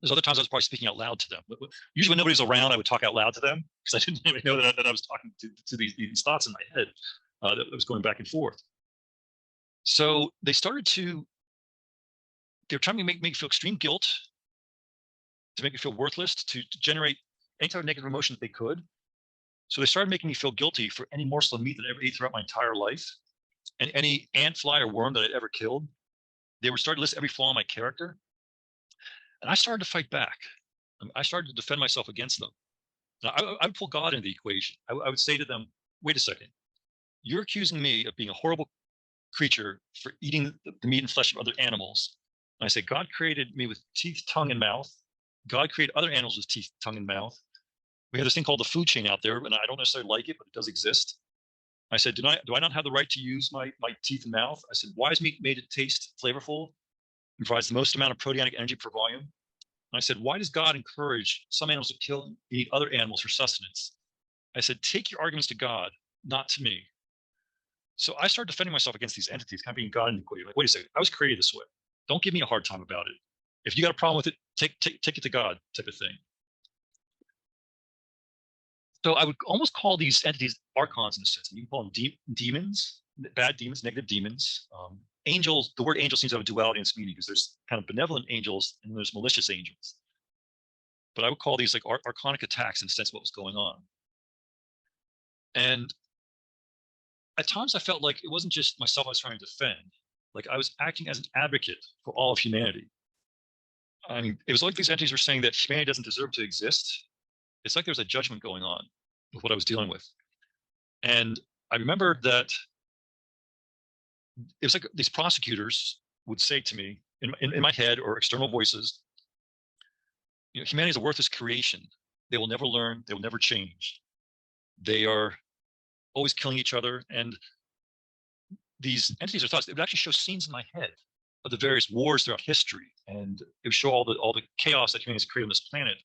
There's other times I was probably speaking out loud to them. But usually when nobody's around, I would talk out loud to them because I didn't even know that I was talking to these thoughts in my head that was going back and forth. So they were trying to make me feel extreme guilt, to make me feel worthless, to generate any type of negative emotion that they could. So they started making me feel guilty for any morsel of meat that I ever ate throughout my entire life, and any ant, fly, or worm that I'd ever killed. They were starting to list every flaw in my character. And I started to fight back. I started to defend myself against them. Now, I would pull God into the equation. I would say to them, wait a second. You're accusing me of being a horrible creature for eating the meat and flesh of other animals. And I say, God created me with teeth, tongue, and mouth. God created other animals with teeth, tongue, and mouth. We have this thing called the food chain out there, and I don't necessarily like it, but it does exist. I said, do I not have the right to use my teeth and mouth? I said, why is meat made to taste flavorful and provides the most amount of proteinic energy per volume? And I said, why does God encourage some animals to kill and eat other animals for sustenance? I said, take your arguments to God, not to me. So I started defending myself against these entities, kind of being God in the equation. Like, wait a second, I was created this way. Don't give me a hard time about it. If you got a problem with it, take it to God, type of thing. So I would almost call these entities archons in a sense. You can call them demons, bad demons, negative demons, angels, the word angel seems to have a duality in its meaning, because there's kind of benevolent angels and there's malicious angels. But I would call these like archonic attacks in the sense of what was going on. And at times I felt like it wasn't just myself I was trying to defend. Like I was acting as an advocate for all of humanity. I mean, it was like these entities were saying that humanity doesn't deserve to exist. It's like there's a judgment going on with what I was dealing with. And I remember that it was like these prosecutors would say to me in my head, or external voices, you know, humanity is a worthless creation. They will never learn. They will never change. They are always killing each other. And these entities or thoughts, they would actually show scenes in my head of the various wars throughout history. And it would show all the chaos that humanity has created on this planet.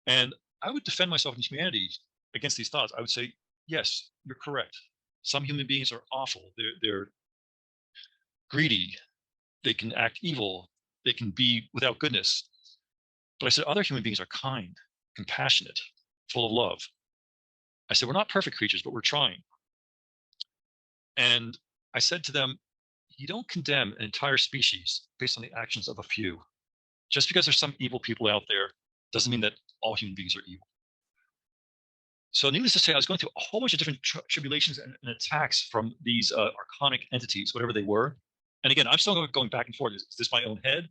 And I would defend myself and humanity against these thoughts. I would say, yes, you're correct. Some human beings are awful. They're greedy. They can act evil. They can be without goodness. But I said, other human beings are kind, compassionate, full of love. I said, we're not perfect creatures, but we're trying. And I said to them, you don't condemn an entire species based on the actions of a few. Just because there's some evil people out there doesn't mean that all human beings are evil. So needless to say, I was going through a whole bunch of different tribulations and attacks from these archonic entities, whatever they were. And again, I'm still going back and forth. Is this my own head?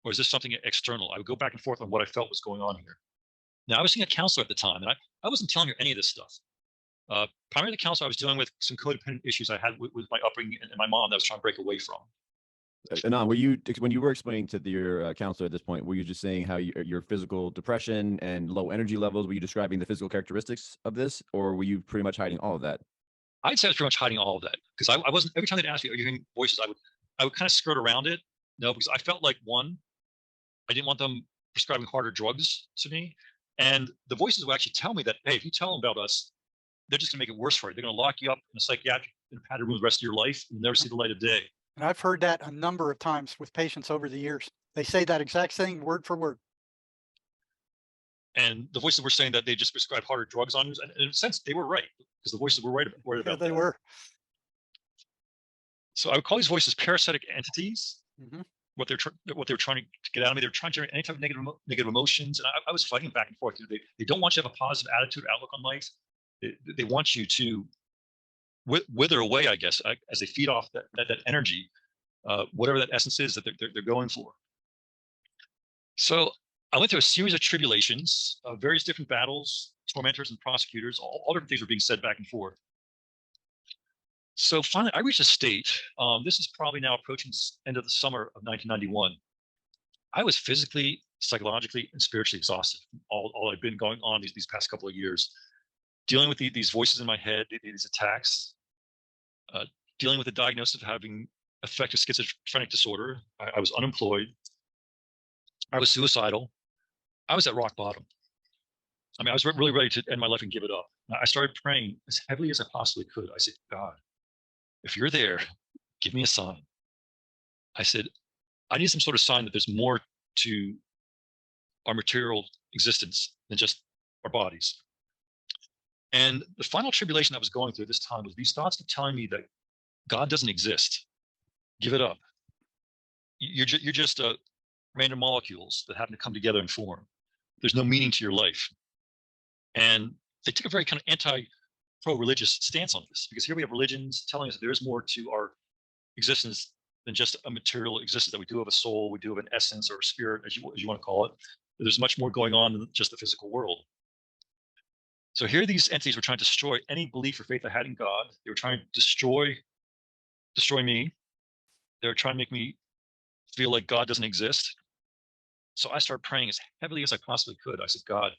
Or is this something external? I would go back and forth on what I felt was going on here. Now, I was seeing a counselor at the time, and I wasn't telling her any of this stuff. Primarily the counselor, I was dealing with some codependent issues I had with my upbringing and my mom that I was trying to break away from. Anand, when you were explaining to your counselor at this point, were you just saying how your physical depression and low energy levels, were you describing the physical characteristics of this, or were you pretty much hiding all of that? I'd say I was pretty much hiding all of that, because I wasn't, every time they'd ask me, are you hearing voices, I would kind of skirt around it. No, because I felt like, one, I didn't want them prescribing harder drugs to me. And the voices would actually tell me that, hey, if you tell them about us, they're just gonna make it worse for you. They're gonna lock you up in a psychiatric in a padded room the rest of your life. You'll never see the light of day. And I've heard that a number of times with patients over the years. They say that exact thing word for word. And the voices were saying that they just prescribed harder drugs on you. And in a sense, they were right, because the voices were right about Yeah, they that. were. So I would call these voices parasitic entities. Mhm. What they're trying to get out of me, they're trying to generate any type of negative emotions. And I was fighting back and forth. They don't want you to have a positive attitude or outlook on life. They want you to wither away, I guess, as they feed off that energy, whatever that essence is that they're going for. So I went through a series of tribulations, various different battles, tormentors and prosecutors, all different things were being said back and forth. So finally, I reached a state. This is probably now approaching the end of the summer of 1991. I was physically, psychologically, and spiritually exhausted from all I've been going on these past couple of years, dealing with these voices in my head, these attacks, dealing with the diagnosis of having affective schizophrenic disorder. I was unemployed. I was suicidal. I was at rock bottom. I mean, I was really ready to end my life and give it up. I started praying as heavily as I possibly could. I said, God, if you're there, give me a sign. I said, I need some sort of sign that there's more to our material existence than just our bodies. And the final tribulation I was going through this time was these thoughts of telling me that God doesn't exist. Give it up. You're just random molecules that happen to come together and form. There's no meaning to your life. And they took a very kind of anti-pro-religious stance on this, because here we have religions telling us that there's more to our existence than just a material existence, that we do have a soul, we do have an essence or a spirit, as you want to call it. There's much more going on than just the physical world. So here these entities were trying to destroy any belief or faith I had in God. They were trying to destroy me. They were trying to make me feel like God doesn't exist. So I started praying as heavily as I possibly could. I said, God,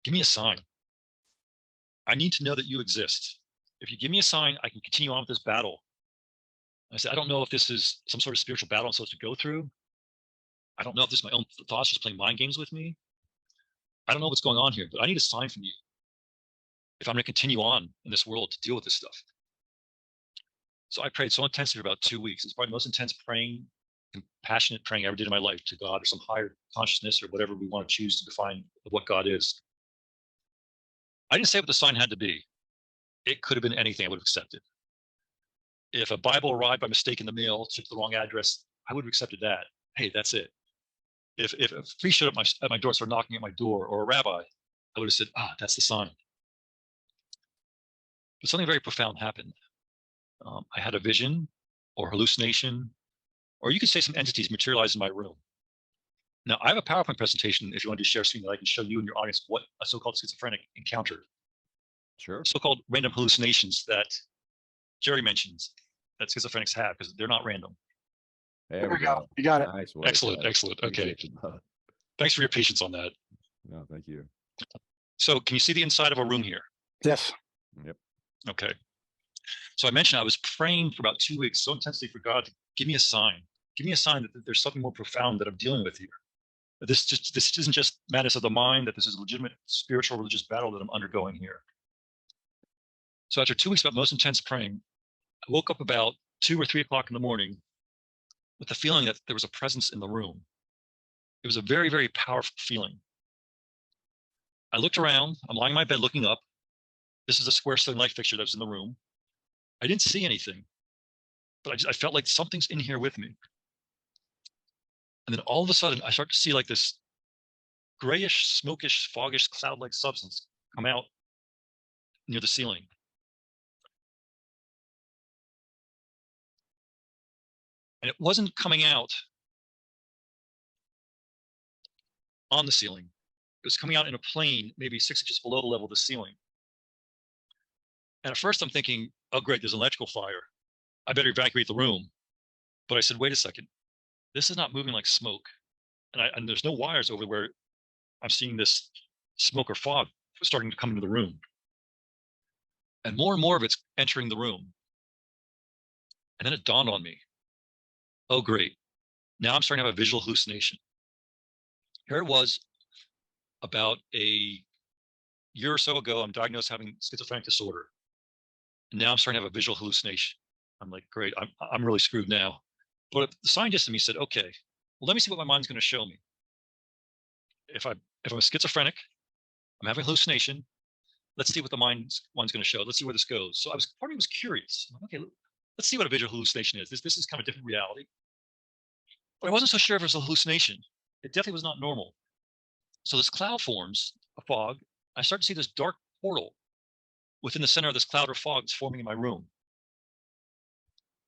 give me a sign. I need to know that you exist. If you give me a sign, I can continue on with this battle. I said, I don't know if this is some sort of spiritual battle I'm supposed to go through. I don't know if this is my own thoughts just playing mind games with me. I don't know what's going on here, but I need a sign from you if I'm going to continue on in this world to deal with this stuff. So I prayed so intensely for about 2 weeks. It's probably the most intense praying, compassionate praying I ever did in my life to God or some higher consciousness or whatever we want to choose to define what God is. I didn't say what the sign had to be. It could have been anything I would have accepted. If a Bible arrived by mistake in the mail, took the wrong address, I would have accepted that. Hey, that's it. If a priest showed up at my door, started knocking at my door, or a rabbi, I would have said, that's the sign. But something very profound happened. I had a vision or hallucination, or you could say some entities materialized in my room. Now, I have a PowerPoint presentation, if you want to share screen, that I can show you and your audience what a so-called schizophrenic encountered. Sure. So-called random hallucinations that Jerry mentions that schizophrenics have, because they're not random. There we go. You got it. Nice work. Excellent, guys. excellent. Okay. Appreciate you both. Thanks for your patience on that. No, thank you. So can you see the inside of a room here? Yes. Yep. Okay. So I mentioned I was praying for about 2 weeks so intensely for God to give me a sign. Give me a sign that there's something more profound that I'm dealing with here. That this isn't just madness of the mind, that this is a legitimate spiritual religious battle that I'm undergoing here. So after 2 weeks of most intense praying, I woke up about 2 or 3 o'clock in the morning with the feeling that there was a presence in the room. It was a very, very powerful feeling. I looked around. I'm lying in my bed looking up. This is a square ceiling light fixture that was in the room. I didn't see anything, but I felt like something's in here with me. And then all of a sudden, I start to see like this grayish, smokish, foggish, cloud-like substance come out near the ceiling. And it wasn't coming out on the ceiling. It was coming out in a plane, maybe 6 inches below the level of the ceiling. And at first I'm thinking, oh, great, there's an electrical fire. I better evacuate the room. But I said, wait a second. This is not moving like smoke. And there's no wires over where I'm seeing this smoke or fog starting to come into the room. And more of it's entering the room. And then it dawned on me, oh, great. Now I'm starting to have a visual hallucination. Here it was, about a year or so ago, I'm diagnosed having schizophrenic disorder. And now I'm starting to have a visual hallucination. I'm like, great, I'm really screwed now. But the scientist in me said, okay, well, let me see what my mind's going to show me. If I'm a schizophrenic, I'm having a hallucination. Let's see what the mind's going to show. Let's see where this goes. So part of me was curious. I'm like, okay, let's see what a visual hallucination is. This is kind of a different reality. But I wasn't so sure if it was a hallucination. It definitely was not normal. So this cloud forms, a fog. I start to see this dark portal within the center of this cloud or fog that's forming in my room.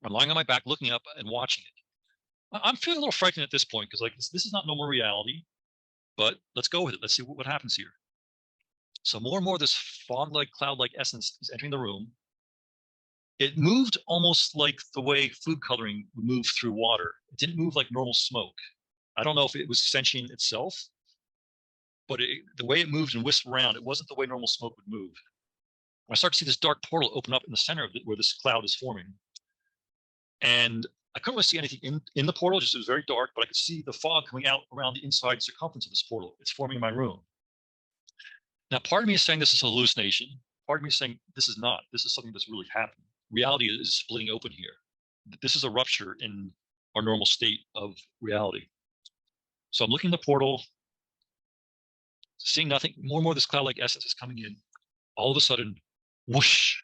I'm lying on my back, looking up and watching it. I'm feeling a little frightened at this point because like this is not normal reality, but let's go with it. Let's see what happens here. So more and more this fog-like, cloud-like essence is entering the room. It moved almost like the way food coloring would move through water. It didn't move like normal smoke. I don't know if it was sentient itself, but the way it moved and whisked around, it wasn't the way normal smoke would move. I start to see this dark portal open up in the center of it where this cloud is forming. And I couldn't really see anything in the portal, just it was very dark, but I could see the fog coming out around the inside circumference of this portal. It's forming in my room. Now, part of me is saying this is a hallucination. Part of me is saying this is not. This is something that's really happening. Reality is splitting open here. This is a rupture in our normal state of reality. So I'm looking at the portal, seeing nothing. More and more this cloud-like essence is coming in. All of a sudden, whoosh,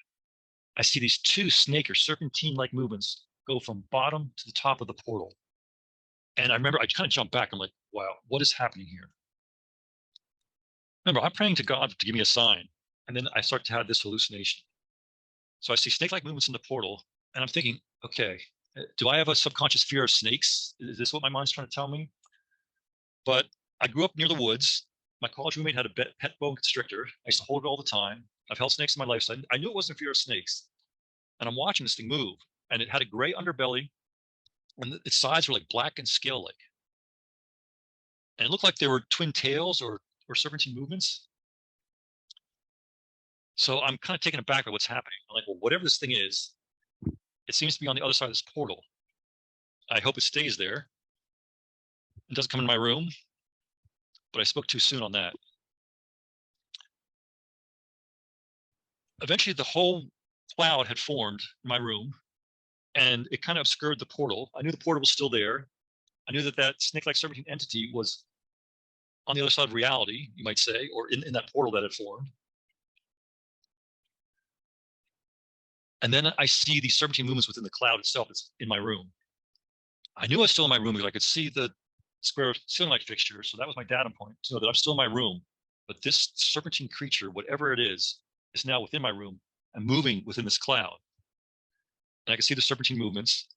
I see these two snake or serpentine-like movements go from bottom to the top of the portal. And I remember I kind of jumped back. I'm like, wow, what is happening here? Remember, I'm praying to God to give me a sign. And then I start to have this hallucination. So I see snake-like movements in the portal. And I'm thinking, okay, do I have a subconscious fear of snakes? Is this what my mind's trying to tell me? But I grew up near the woods. My college roommate had a pet boa constrictor. I used to hold it all the time. I've held snakes in my life, so I knew it wasn't a fear of snakes. And I'm watching this thing move, and it had a gray underbelly, and its sides were like black and scale-like. And it looked like they were twin tails or serpentine movements. So I'm kind of taken aback by what's happening. I'm like, well, whatever this thing is, it seems to be on the other side of this portal. I hope it stays there. It doesn't come in my room, but I spoke too soon on that. Eventually, the whole cloud had formed in my room, and it kind of obscured the portal. I knew the portal was still there. I knew that snake-like serpentine entity was on the other side of reality, you might say, or in that portal that had formed. And then I see these serpentine movements within the cloud itself that's in my room. I knew I was still in my room because I could see the square ceiling light fixture. So that was my data point to know that I'm still in my room. But this serpentine creature, whatever it is now within my room and moving within this cloud. And I can see the serpentine movements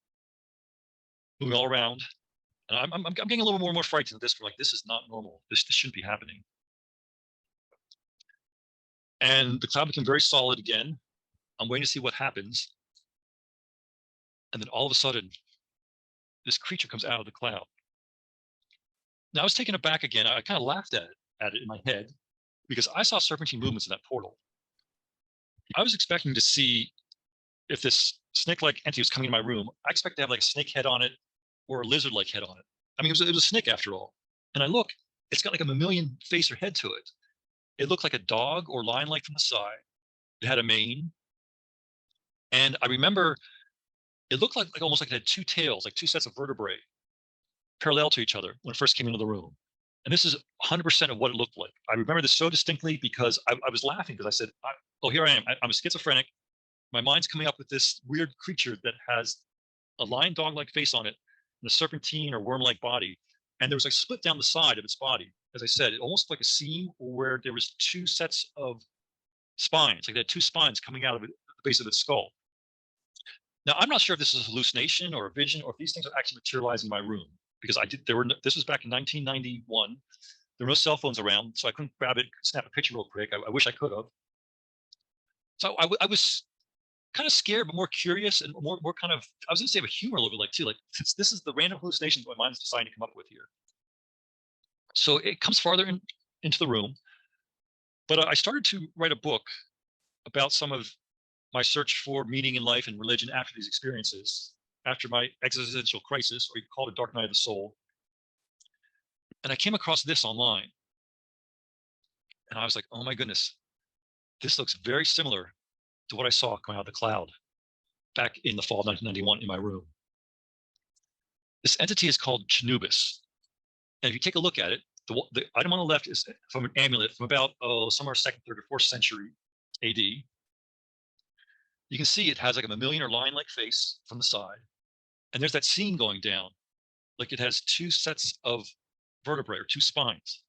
moving all around. And I'm getting a little more and more frightened of this. We're like, this is not normal. This shouldn't be happening. And the cloud became very solid again. I'm waiting to see what happens. And then all of a sudden, this creature comes out of the cloud. Now I was taken aback again. I kind of laughed at it in my head because I saw serpentine movements in that portal. I was expecting to see if this snake-like entity was coming in my room. I expected to have like a snake head on it or a lizard-like head on it. I mean, it was a snake after all. And I look, it's got like a mammalian face or head to it. It looked like a dog or lion-like from the side. It had a mane. And I remember it looked like almost like it had two tails, like two sets of vertebrae parallel to each other when it first came into the room. And this is 100% of what it looked like. I remember this so distinctly because I was laughing because I said, oh, here I am. I'm a schizophrenic. My mind's coming up with this weird creature that has a lion dog-like face on it and a serpentine or worm-like body. And there was like split down the side of its body. As I said, it almost like a seam where there was two sets of spines, like they had two spines coming out of the base of its skull. Now, I'm not sure if this is a hallucination or a vision or if these things are actually materializing in my room because this was back in 1991. There were no cell phones around, so I couldn't grab it, snap a picture real quick. I wish I could have. So I was kind of scared, but more curious and more kind of, I was going to say, a humor a little bit like too. Like this is the random hallucinations my mind's deciding to come up with here. So it comes farther into the room, but I started to write a book about some of my search for meaning in life and religion after these experiences, after my existential crisis, or you could call it dark night of the soul. And I came across this online. And I was like, oh my goodness, this looks very similar to what I saw coming out of the cloud back in the fall of 1991 in my room. This entity is called Chinubis. And if you take a look at it, the item on the left is from an amulet from about, somewhere 2nd, 3rd, or 4th century AD. You can see it has like a mammalian or lion-like face from the side. And there's that seam going down, like it has two sets of vertebrae or two spines.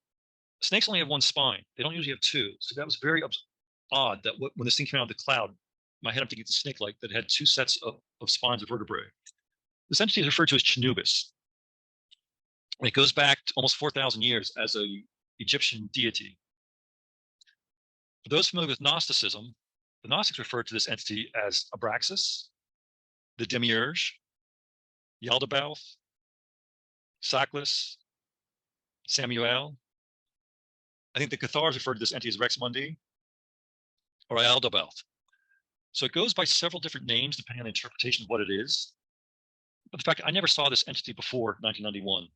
Snakes only have one spine. They don't usually have two. So that was very odd that when this thing came out of the cloud, my head, I'm thinking it's a snake-like that had two sets of spines of vertebrae. This entity is referred to as Chinubis. And it goes back to almost 4,000 years as an Egyptian deity. For those familiar with Gnosticism, the Gnostics referred to this entity as Abraxas, the Demiurge, Yaldabaoth, Sackless, Samuel. I think the Cathars referred to this entity as Rex Mundi or Yaldabaoth. So it goes by several different names depending on the interpretation of what it is. But the fact I never saw this entity before 1991.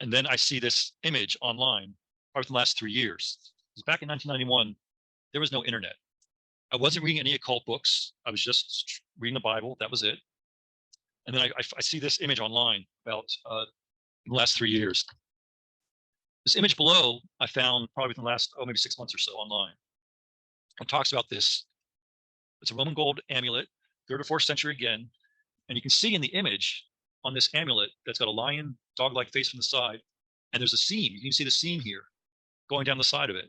And then I see this image online probably within the last 3 years. Because back in 1991, there was no internet. I wasn't reading any occult books. I was just reading the Bible. That was it. And then I see this image online about in the last 3 years. This image below, I found probably within the last, maybe 6 months or so online. It talks about this. It's a Roman gold amulet, 3rd or 4th century again. And you can see in the image on this amulet that's got a lion dog-like face from the side, and there's a seam. You can see the seam here going down the side of it.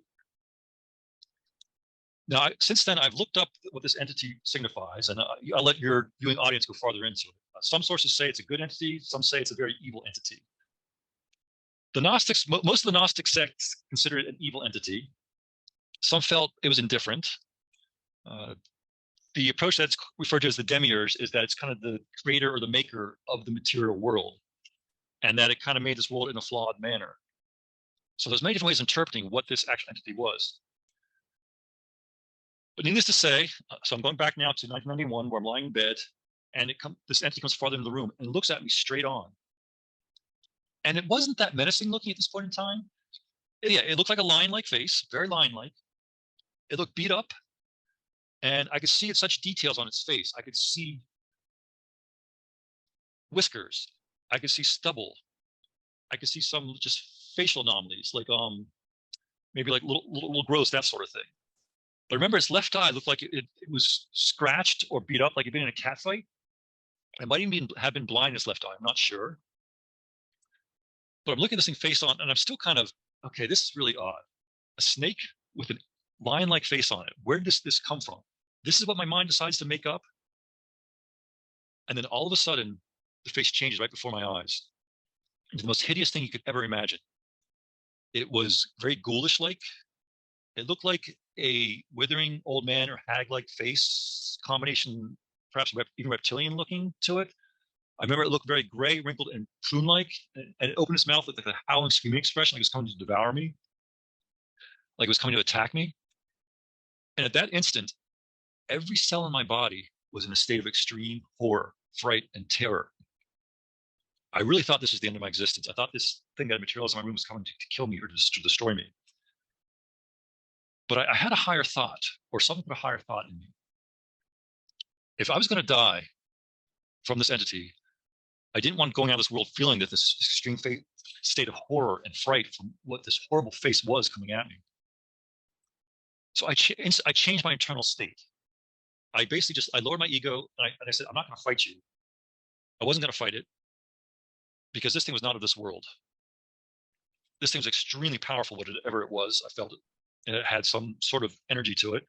Now, since then, I've looked up what this entity signifies, and I'll let your viewing audience go farther into it. Some sources say it's a good entity. Some say it's a very evil entity. The Gnostics, most of the Gnostic sects consider it an evil entity. Some felt it was indifferent. The approach that's referred to as the Demiurge is that it's kind of the creator or the maker of the material world, and that it kind of made this world in a flawed manner. So there's many different ways of interpreting what this actual entity was. But needless to say, so I'm going back now to 1991, where I'm lying in bed, and this entity comes farther into the room and looks at me straight on. And it wasn't that menacing looking at this point in time. Yeah, it looked like a lion-like face, very lion-like. It looked beat up, and I could see such details on its face. I could see whiskers. I could see stubble. I could see some just facial anomalies, like maybe like little growths, that sort of thing. But I remember his left eye looked like it was scratched or beat up, like he'd been in a cat fight. It might even have been blind in his left eye. I'm not sure. But I'm looking at this thing face on, and I'm still kind of, okay, this is really odd. A snake with a lion-like face on it. Where did this come from? This is what my mind decides to make up. And then all of a sudden, the face changes right before my eyes. It's the most hideous thing you could ever imagine. It was very ghoulish-like. It looked like a withering old man or hag-like face combination, perhaps even reptilian looking to it. I remember it looked very gray, wrinkled, and prune-like, and it opened its mouth with like a howling, screaming expression, like it was coming to devour me, like it was coming to attack me. And at that instant, every cell in my body was in a state of extreme horror, fright, and terror. I really thought this was the end of my existence. I thought this thing that materialized in my room was coming to kill me or to destroy me. But I had a higher thought, or something put a higher thought in me. If I was going to die from this entity, I didn't want going out of this world feeling that this extreme state of horror and fright from what this horrible face was coming at me. So I changed my internal state. I basically I lowered my ego, and I said, I'm not going to fight you. I wasn't going to fight it because this thing was not of this world. This thing was extremely powerful, whatever it was. I felt it, and it had some sort of energy to it.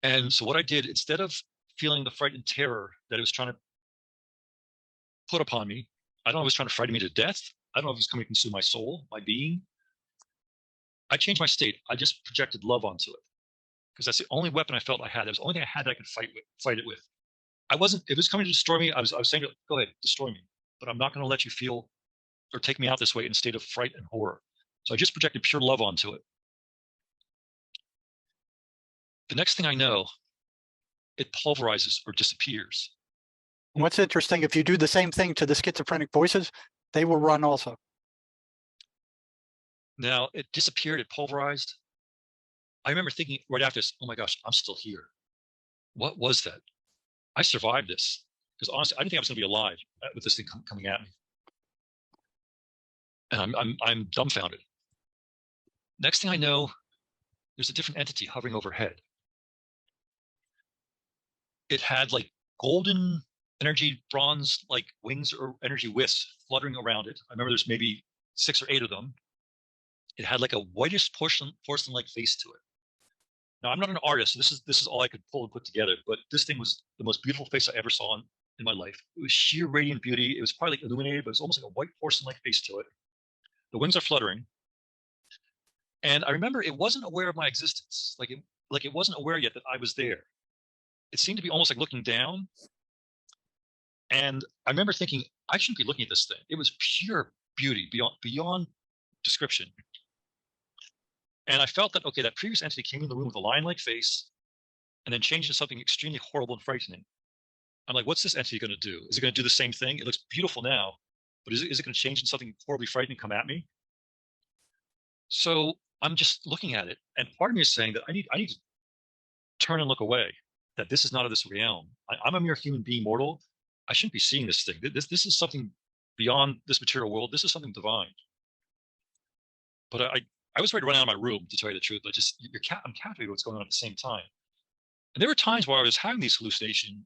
And so what I did, instead of feeling the fright and terror that it was trying to put upon me, I don't know if it was trying to frighten me to death. I don't know if it was coming to consume my soul, my being. I changed my state. I just projected love onto it because that's the only weapon I felt I had. It was the only thing I had that I could fight it with. I wasn't, if it was coming to destroy me, I was saying, go ahead, destroy me, but I'm not going to let you feel or take me out this way in a state of fright and horror. So I just projected pure love onto it. The next thing I know, it pulverizes or disappears. What's interesting, if you do the same thing to the schizophrenic voices, they will run also. Now it disappeared, it pulverized. I remember thinking right after this, oh my gosh, I'm still here. What was that? I survived this. Because honestly, I didn't think I was going to be alive with this thing coming at me. And I'm dumbfounded. Next thing I know, there's a different entity hovering overhead. It had like golden energy bronze like wings or energy wisps fluttering around it. I remember there's maybe 6 or 8 of them. It had like a whitish porcelain-like face to it. Now I'm not an artist, so this is all I could pull and put together. But this thing was the most beautiful face I ever saw in my life. It was sheer radiant beauty. It was probably like illuminated, but it was almost like a white porcelain-like face to it. The wings are fluttering, and I remember it wasn't aware of my existence. Like it wasn't aware yet that I was there. It seemed to be almost like looking down. And I remember thinking, I shouldn't be looking at this thing. It was pure beauty beyond description. And I felt that, okay, that previous entity came in the room with a lion-like face and then changed to something extremely horrible and frightening. I'm like, what's this entity going to do? Is it going to do the same thing? It looks beautiful now, but is it going to change into something horribly frightening and come at me? So I'm just looking at it. And part of me is saying that I need to turn and look away, that this is not of this realm. I'm a mere human being, mortal. I shouldn't be seeing this thing. This is something beyond this material world. This is something divine. But I was ready to run out of my room, to tell you the truth. But just I'm captivated with what's going on at the same time. And there were times where I was having these hallucinations.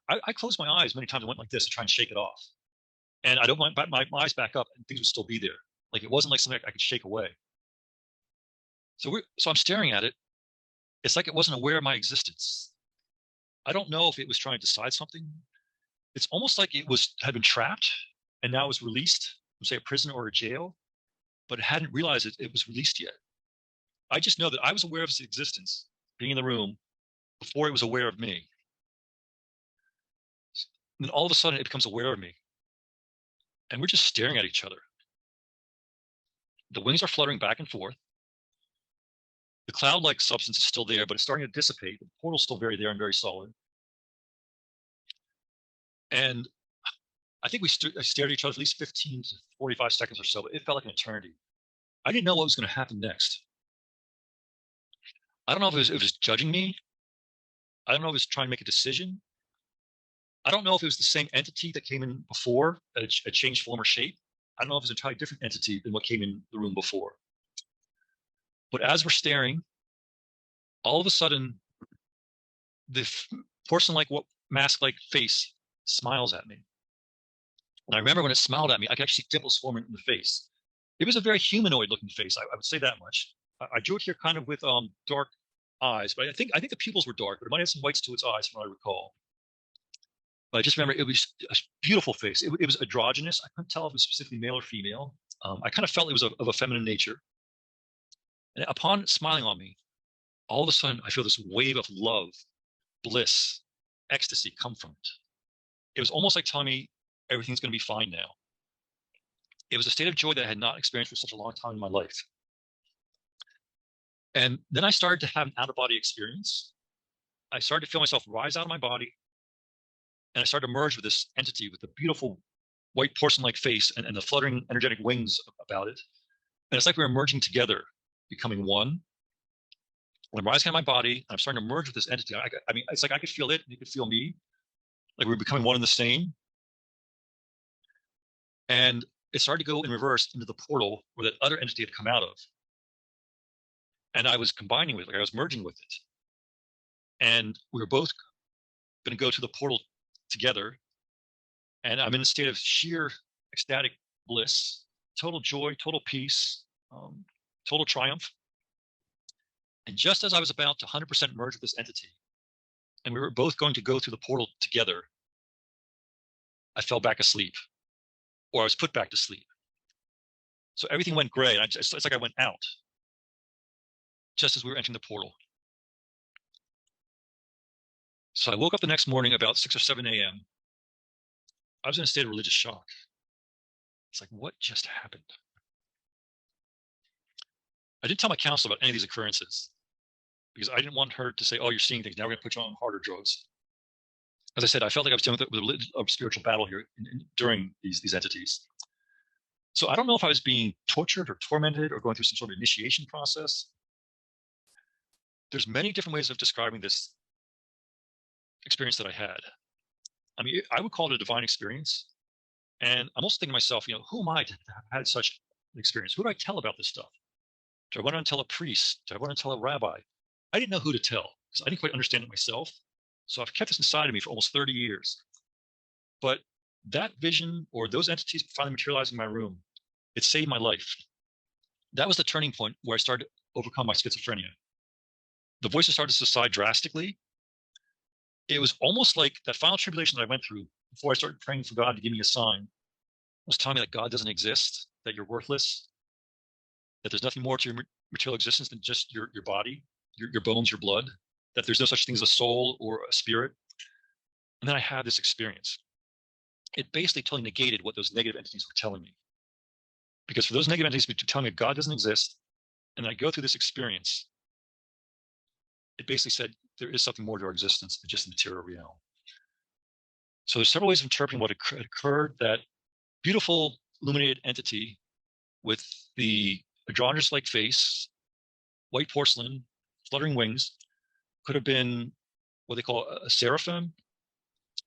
I closed my eyes many times and went like this to try and shake it off. And I don't want my eyes back up, and things would still be there. Like it wasn't like something I could shake away. So I'm staring at it. It's like it wasn't aware of my existence. I don't know if it was trying to decide something. It's almost like it had been trapped and now it was released from, say, a prison or a jail, but it hadn't realized it was released yet. I just know that I was aware of its existence, being in the room, before it was aware of me. And then all of a sudden it becomes aware of me. And we're just staring at each other. The wings are fluttering back and forth. The cloud-like substance is still there, but it's starting to dissipate. The portal's still very there and very solid. And I think we stared at each other for at least 15 to 45 seconds or so, but it felt like an eternity. I didn't know what was going to happen next. I don't know if it was judging me. I don't know if it was trying to make a decision. I don't know if it was the same entity that came in before, that had changed form or shape. I don't know if it was an entirely different entity than what came in the room before. But as we're staring, all of a sudden, the porcelain-like mask-like face smiles at me. And I remember when it smiled at me, I could actually see dimples forming in the face. It was a very humanoid-looking face. I would say that much. I drew it here kind of with dark eyes, but I think the pupils were dark, but it might have some whites to its eyes, from what I recall. But I just remember it was a beautiful face. It was androgynous. I couldn't tell if it was specifically male or female. I kind of felt it was of a feminine nature. And upon smiling on me, all of a sudden, I feel this wave of love, bliss, ecstasy come from it. It was almost like telling me everything's going to be fine now. It was a state of joy that I had not experienced for such a long time in my life. And then I started to have an out-of-body experience. I started to feel myself rise out of my body, and I started to merge with this entity with the beautiful white porcelain-like face and the fluttering energetic wings about it. And it's like we were merging together, becoming one. I'm rising out of my body, and I'm starting to merge with this entity. I mean, it's like I could feel it, and it could feel me. Like we were becoming one and the same. And it started to go in reverse into the portal where that other entity had come out of. And I was combining with it, like I was merging with it. And we were both going to go to the portal together. And I'm in a state of sheer ecstatic bliss, total joy, total peace, total triumph. And just as I was about to 100% merge with this entity, and we were both going to go through the portal together, I fell back asleep, or I was put back to sleep. So everything went gray, and it's like I went out just as we were entering the portal. So I woke up the next morning about 6 or 7 a.m. I was in a state of religious shock. It's like, what just happened? I didn't tell my counselor about any of these occurrences because I didn't want her to say, oh, you're seeing things. Now we're going to put you on harder drugs. As I said, I felt like I was dealing with a spiritual battle here during these entities. So I don't know if I was being tortured or tormented or going through some sort of initiation process. There's many different ways of describing this experience that I had. I mean, I would call it a divine experience. And I'm also thinking to myself, who am I to have had such an experience? Who do I tell about this stuff? Do I want to tell a priest? Do I want to tell a rabbi? I didn't know who to tell because I didn't quite understand it myself. So I've kept this inside of me for almost 30 years. But that vision or those entities finally materializing in my room, it saved my life. That was the turning point where I started to overcome my schizophrenia. The voices started to subside drastically. It was almost like that final tribulation that I went through before I started praying for God to give me a sign was telling me that God doesn't exist, that you're worthless, that there's nothing more to your material existence than just your body, your bones, your blood, that there's no such thing as a soul or a spirit. And then I had this experience. It basically totally negated what those negative entities were telling me. Because for those negative entities to tell me God doesn't exist, and I go through this experience, it basically said there is something more to our existence than just the material realm. So there's several ways of interpreting what occurred. That beautiful illuminated entity with the androgynous-like face, white porcelain, fluttering wings, could have been what they call a seraphim.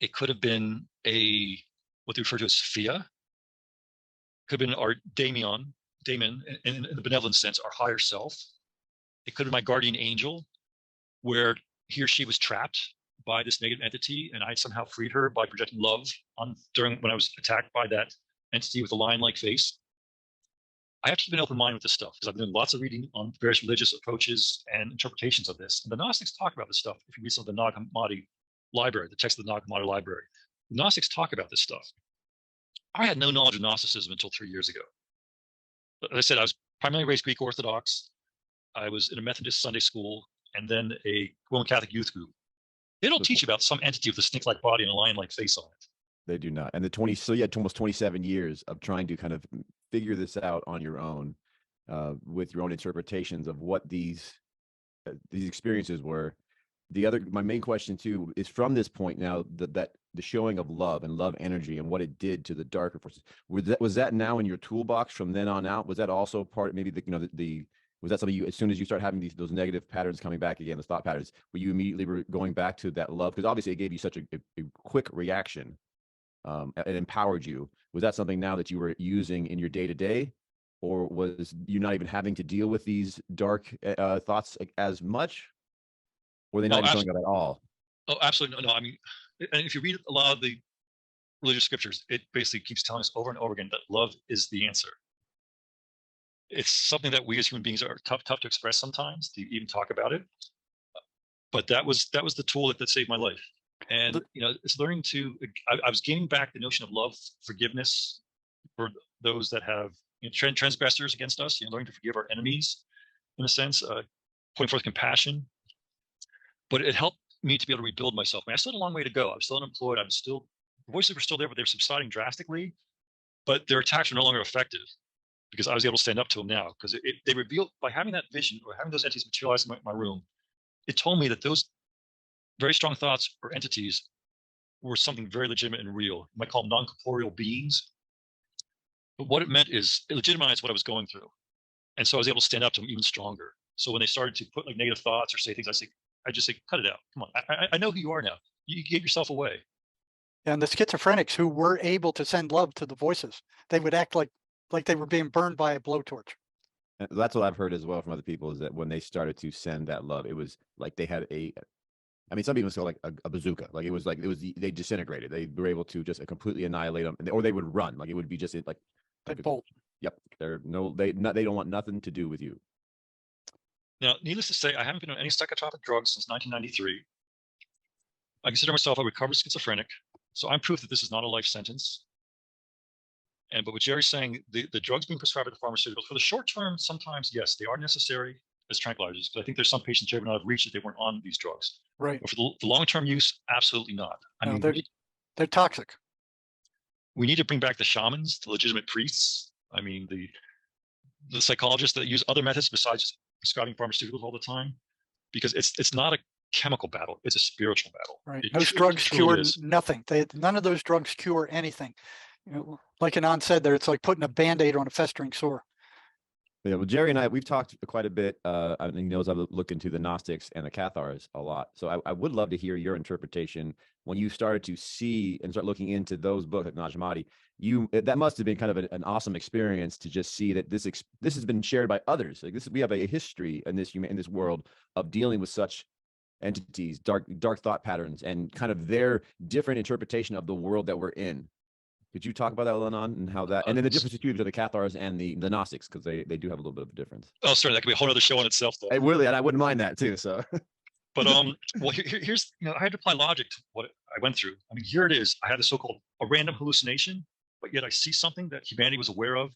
It could have been what they refer to as Sophia. Could have been our Damon in the benevolent sense, our higher self. It could have been my guardian angel, where he or she was trapped by this negative entity, and I somehow freed her by projecting love when I was attacked by that entity with a lion-like face. I have to keep an open mind with this stuff because I've been doing lots of reading on various religious approaches and interpretations of this. And the Gnostics talk about this stuff. If you read some of the Nag Hammadi library, the text of the Nag Hammadi library, the Gnostics talk about this stuff. I had no knowledge of Gnosticism until 3 years ago. As I said, I was primarily raised Greek Orthodox. I was in a Methodist Sunday school and then a Roman Catholic youth group. They don't teach about some entity with a snake-like body and a lion-like face on it. They do not. And so you had almost 27 years of trying to kind of figure this out on your own, with your own interpretations of what these experiences were. My main question too is from this point now that the showing of love and love energy and what it did to the darker forces, was that now in your toolbox from then on out? Was that also part, maybe was that something as soon as you start having those negative patterns coming back again, the thought patterns, were you immediately going back to that love? Because obviously it gave you such a quick reaction. It empowered you. Was that something now that you were using in your day-to-day, or was you not even having to deal with these dark thoughts as much? Or they No, not even showing up at all? Oh, absolutely. No, I mean, and if you read a lot of the religious scriptures, it basically keeps telling us over and over again that love is the answer. It's something that we as human beings are tough to express sometimes, to even talk about it. But that was the tool that saved my life. And it's learning to. I was gaining back the notion of love, forgiveness for those that have transgressors against us. Learning to forgive our enemies, in a sense, putting forth compassion. But it helped me to be able to rebuild myself. I mean, I still had a long way to go. I was still unemployed. The voices were still there, but they were subsiding drastically. But their attacks were no longer effective because I was able to stand up to them now. Because they revealed, by having that vision or having those entities materialize in my room, it told me that those very strong thoughts or entities were something very legitimate and real. You might call them non-corporeal beings. But what it meant is it legitimized what I was going through. And so I was able to stand up to them even stronger. So when they started to put like negative thoughts or say things, I just say, cut it out. Come on. I know who you are now. You gave yourself away. And the schizophrenics who were able to send love to the voices, they would act like they were being burned by a blowtorch. And that's what I've heard as well from other people, is that when they started to send that love, it was like they had some people say like a bazooka. They disintegrated. They were able to just completely annihilate them, or they would run. Like it would be just like They'd bolt. Yep. They don't want nothing to do with you. Now, needless to say, I haven't been on any psychotropic drugs since 1993. I consider myself a recovered schizophrenic, so I'm proof that this is not a life sentence. But what Jerry's saying, the drugs being prescribed at the pharmaceuticals, for the short term, sometimes, yes, they are necessary as tranquilizers. But I think there's some patients Jerry would not have reached if they weren't on these drugs. Right. But for the long-term use, absolutely not. I mean, they're toxic. We need to bring back the shamans, the legitimate priests. I mean, the psychologists that use other methods besides just prescribing pharmaceuticals all the time, because it's not a chemical battle, it's a spiritual battle. Right. Those drugs cure nothing. None of those drugs cure anything. Like Anand said there, it's like putting a Band-Aid on a festering sore. Yeah, well, Jerry and we've talked quite a bit. He knows I've looked into the Gnostics and the Cathars a lot. So I would love to hear your interpretation when you started to see and start looking into those books like Nag Hammadi. That must have been kind of an awesome experience to just see that this has been shared by others. Like we have a history in this world of dealing with such entities, dark thought patterns, and kind of their different interpretation of the world that we're in. Could you talk about that, Anand, and how that, and then the difference between the Cathars and the Gnostics, because they do have a little bit of a difference. Oh, sorry, that could be a whole other show on itself, though. Really, and I wouldn't mind that too. So, but well, here's I had to apply logic to what I went through. I mean, here it is. I had a so-called a random hallucination, but yet I see something that humanity was aware of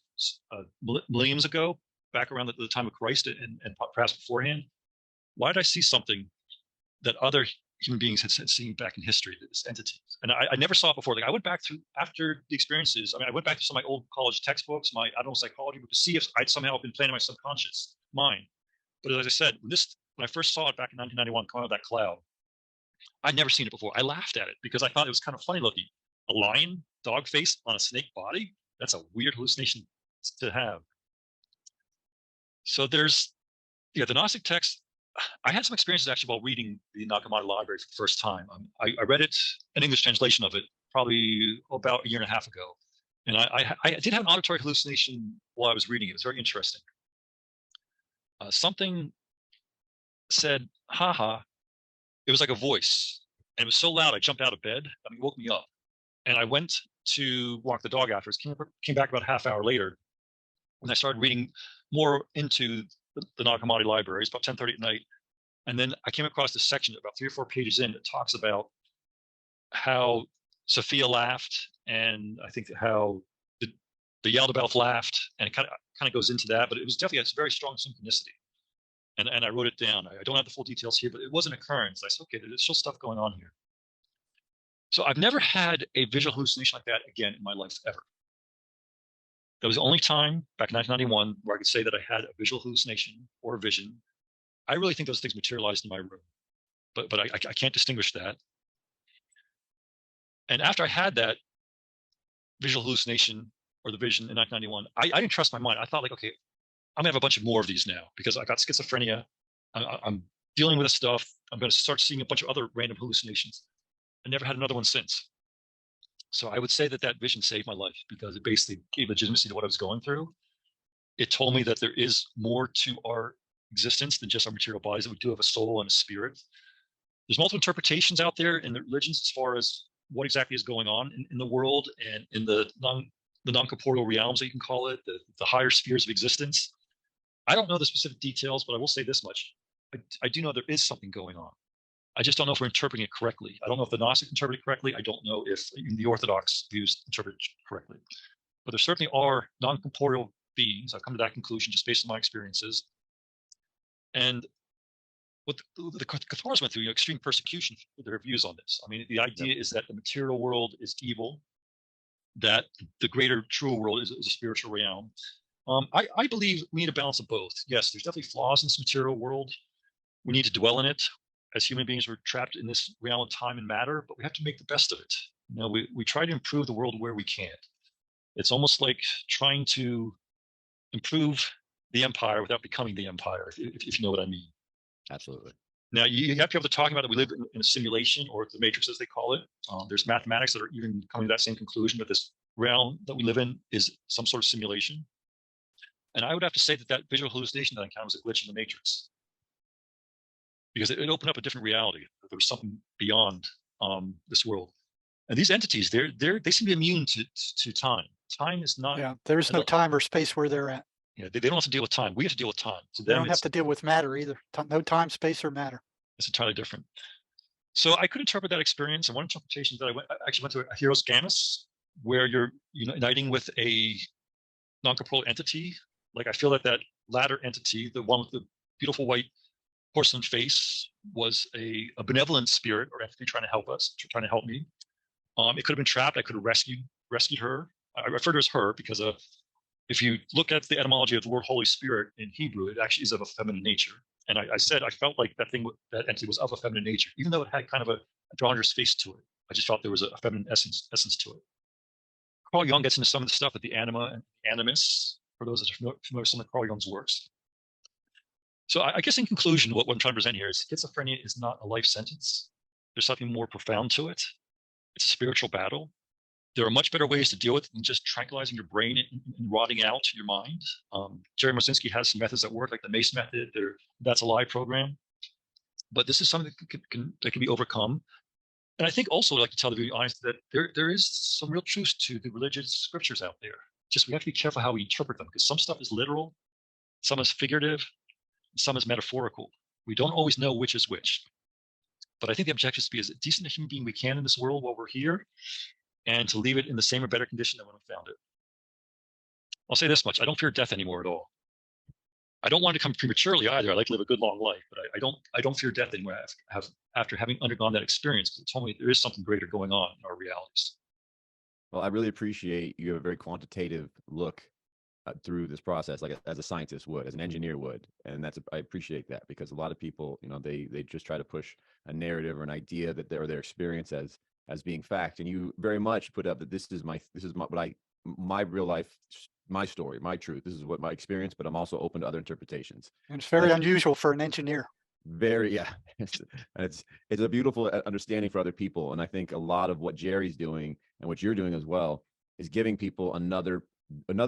millenniums ago, back around the time of Christ and perhaps beforehand. Why did I see something that other human beings had seen back in history, this entity? And I never saw it before. Like I went back to, after the experiences, I went back to some of my old college textbooks, my adult psychology book, to see if I'd somehow been playing in my subconscious mind. But as I said, when I first saw it back in 1991, coming out of that cloud, I'd never seen it before. I laughed at it because I thought it was kind of funny looking. A lion, dog face on a snake body? That's a weird hallucination to have. So there's, the Gnostic text. I had some experiences actually while reading the Nag Hammadi library for the first time. I read it, an English translation of it, probably about a year and a half ago. And I did have an auditory hallucination while I was reading it. It was very interesting. Something said, haha. It was like a voice. And it was so loud, I jumped out of bed. It woke me up. And I went to walk the dog afterwards, came back about a half hour later. And I started reading more into the Nag Hammadi library. It's about 10:30 at night. And then I came across this section about 3 or 4 pages in that talks about how Sophia laughed, and I think how the Yaldabaoth laughed, and it kind of goes into that, but it was definitely a very strong synchronicity. And I wrote it down. I don't have the full details here, but it was an occurrence. I said, okay, there's still stuff going on here. So I've never had a visual hallucination like that again in my life ever. That was the only time back in 1991 where I could say that I had a visual hallucination or a vision. I really think those things materialized in my room, but I can't distinguish that. And after I had that visual hallucination or the vision in 1991, I didn't trust my mind. I thought like, okay, I'm gonna have a bunch of more of these now because I got schizophrenia. I'm dealing with this stuff. I'm gonna start seeing a bunch of other random hallucinations. I never had another one since. So I would say that vision saved my life because it basically gave legitimacy to what I was going through. It told me that there is more to our existence than just our material bodies, that we do have a soul and a spirit. there's multiple interpretations out there in the religions as far as what exactly is going on in the world and in the non-corporeal realms that you can call it, the higher spheres of existence. I don't know the specific details, but I will say this much. I do know there is something going on. I just don't know if we're interpreting it correctly. I don't know if the Gnostics interpret it correctly. I don't know if the Orthodox views interpret it correctly. But there certainly are non-corporeal beings. I've come to that conclusion just based on my experiences. And what the Cathars went through, extreme persecution for their views on this. I mean, the idea is that the material world is evil, that the greater, truer world is a spiritual realm. I believe we need a balance of both. Yes, there's definitely flaws in this material world. We need to dwell in it. As human beings, we're trapped in this realm of time and matter, but we have to make the best of it. You know, we try to improve the world where we can. It's almost like trying to improve the empire without becoming the empire, if you know what I mean. Absolutely. Now, you have to be able to talk about that we live in a simulation, or the matrix as they call it. There's mathematics that are even coming to that same conclusion, that this realm that we live in is some sort of simulation. And I would have to say that visual hallucination that I encountered was a glitch in the matrix, because it opened up a different reality. There was something beyond this world. And these entities, they seem to be immune to time. Time is not. Yeah, there's no time or space where they're at. Yeah, they don't have to deal with time. We have to deal with time. To They them, don't have to deal with matter either. No time, space, or matter. It's entirely different. So I could interpret that experience. And one interpretation that I actually went to a Hero's Gammas, where you're uniting with a non-corporeal entity. Like, I feel that latter entity, the one with the beautiful white porcelain face, was a benevolent spirit or entity trying to help us, trying to help me. It could have been trapped. I could have rescued her. I refer to her as her because if you look at the etymology of the word Holy Spirit in Hebrew, it actually is of a feminine nature. And I said I felt like that entity was of a feminine nature, even though it had kind of a androgynous face to it. I just felt there was a feminine essence to it. Carl Jung gets into some of the stuff with the anima and animus, for those that are familiar with some of Carl Jung's works. So I guess in conclusion, what I'm trying to present here is schizophrenia is not a life sentence. There's something more profound to it. It's a spiritual battle. There are much better ways to deal with it than just tranquilizing your brain and rotting out your mind. Jerry Marzinsky has some methods that work, like the MACE method. That's a live program. But this is something that can be overcome. And I think also, I'd like to tell the viewing audience that there is some real truth to the religious scriptures out there. Just we have to be careful how we interpret them, because some stuff is literal, some is figurative, some is metaphorical. We don't always know which is which. But I think the objective is to be as decent a human being we can in this world while we're here, and to leave it in the same or better condition than when we found it. I'll say this much: I don't fear death anymore at all. I don't want to come prematurely either. I like to live a good long life, but I don't fear death anymore after having undergone that experience, because it told me there is something greater going on in our realities. Well, I really appreciate you have a very quantitative look through this process, like as a scientist would, as an engineer would, and I appreciate that, because a lot of people, they just try to push a narrative or an idea that their experience as being fact, and you very much put up that this is my real life, my story, my truth. This is what my experience, but I'm also open to other interpretations. And it's very unusual for an engineer. Very, yeah. It's a beautiful understanding for other people, and I think a lot of what Jerry's doing and what you're doing as well is giving people another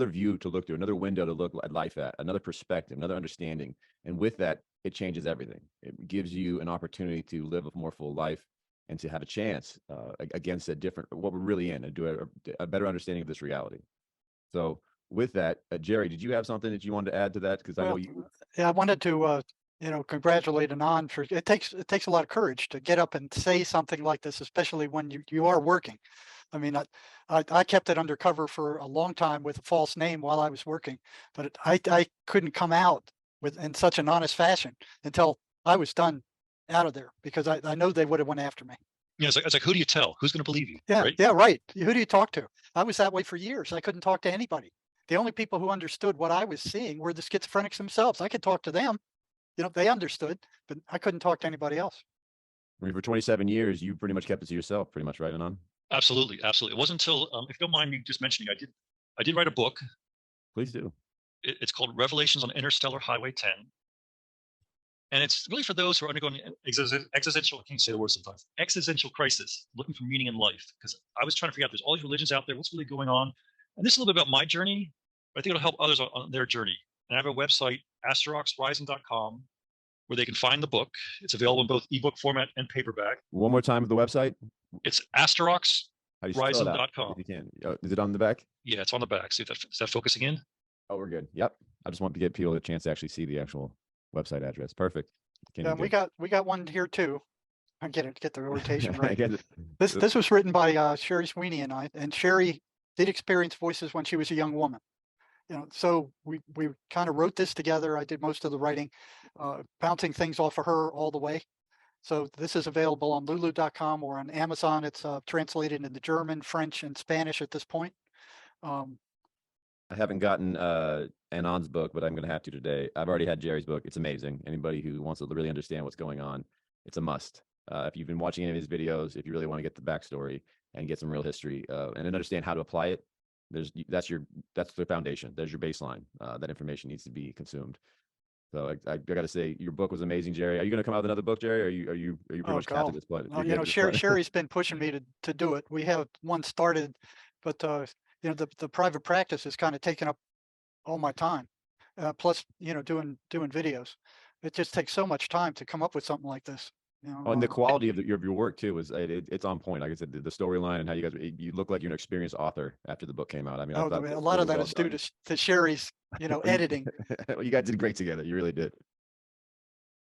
view to look through, another window to look at life at, another perspective, another understanding. And with that, it changes everything. It gives you an opportunity to live a more full life and to have a chance against what we're really in, and do a better understanding of this reality. So with that, Jerry, did you have something that you wanted to add to that? Because I know you. Yeah, I wanted to, congratulate Anand for it takes a lot of courage to get up and say something like this, especially when you are working. I mean, I kept it undercover for a long time with a false name while I was working, but I couldn't come out in such an honest fashion until I was done out of there, because I know they would have went after me. Yeah, it's like, who do you tell? Who's going to believe you? Yeah, right? yeah, right. Who do you talk to? I was that way for years. I couldn't talk to anybody. The only people who understood what I was seeing were the schizophrenics themselves. I could talk to them. They understood, but I couldn't talk to anybody else. I mean, for 27 years, you pretty much kept it to yourself, pretty much, right, Anand? Absolutely. It wasn't until, if you don't mind me just mentioning, I did write a book. Please do. It's called Revelations on Interstellar Highway 10. And it's really for those who are undergoing existential, I can't say the word sometimes, existential crisis, looking for meaning in life. Because I was trying to figure out, there's all these religions out there, what's really going on? And this is a little bit about my journey, but I think it'll help others on their journey. And I have a website, astroxrising.com, where they can find the book. It's available in both ebook format and paperback. One more time, the website. It's How do you spell that? asteroxrising.com. If you can. Is it on the back? Yeah, it's on the back. See if is that focusing in? Oh, we're good. Yep. I just want to get people a chance to actually see the actual website address. Perfect. Yeah, we got one here too. I get the rotation I right. get it. This was written by Sherry Sweeney and I, and Sherry did experience voices when she was a young woman. So we kind of wrote this together. I did most of the writing, bouncing things off of her all the way. So this is available on lulu.com or on Amazon. It's translated into German, French, and Spanish at this point. I haven't gotten Anon's book, but I'm going to have to today. I've already had Jerry's book. It's amazing. Anybody who wants to really understand what's going on, it's a must. If you've been watching any of his videos, if you really want to get the backstory and get some real history and then understand how to apply it, that's the foundation. There's your baseline. That information needs to be consumed. So I got to say, your book was amazing, Jerry. Are you going to come out with another book, Jerry? Or are you pretty much capped at this point? Well, Sherry's been pushing me to do it. We have one started, but the private practice is kind of taking up all my time. Plus, doing videos. It just takes so much time to come up with something like this. And the quality of your work too is it's on point. Like I said, the storyline and how you look like you're an experienced author after the book came out. I mean, a lot of that is due to Sherry's editing. Well, you guys did great together. You really did.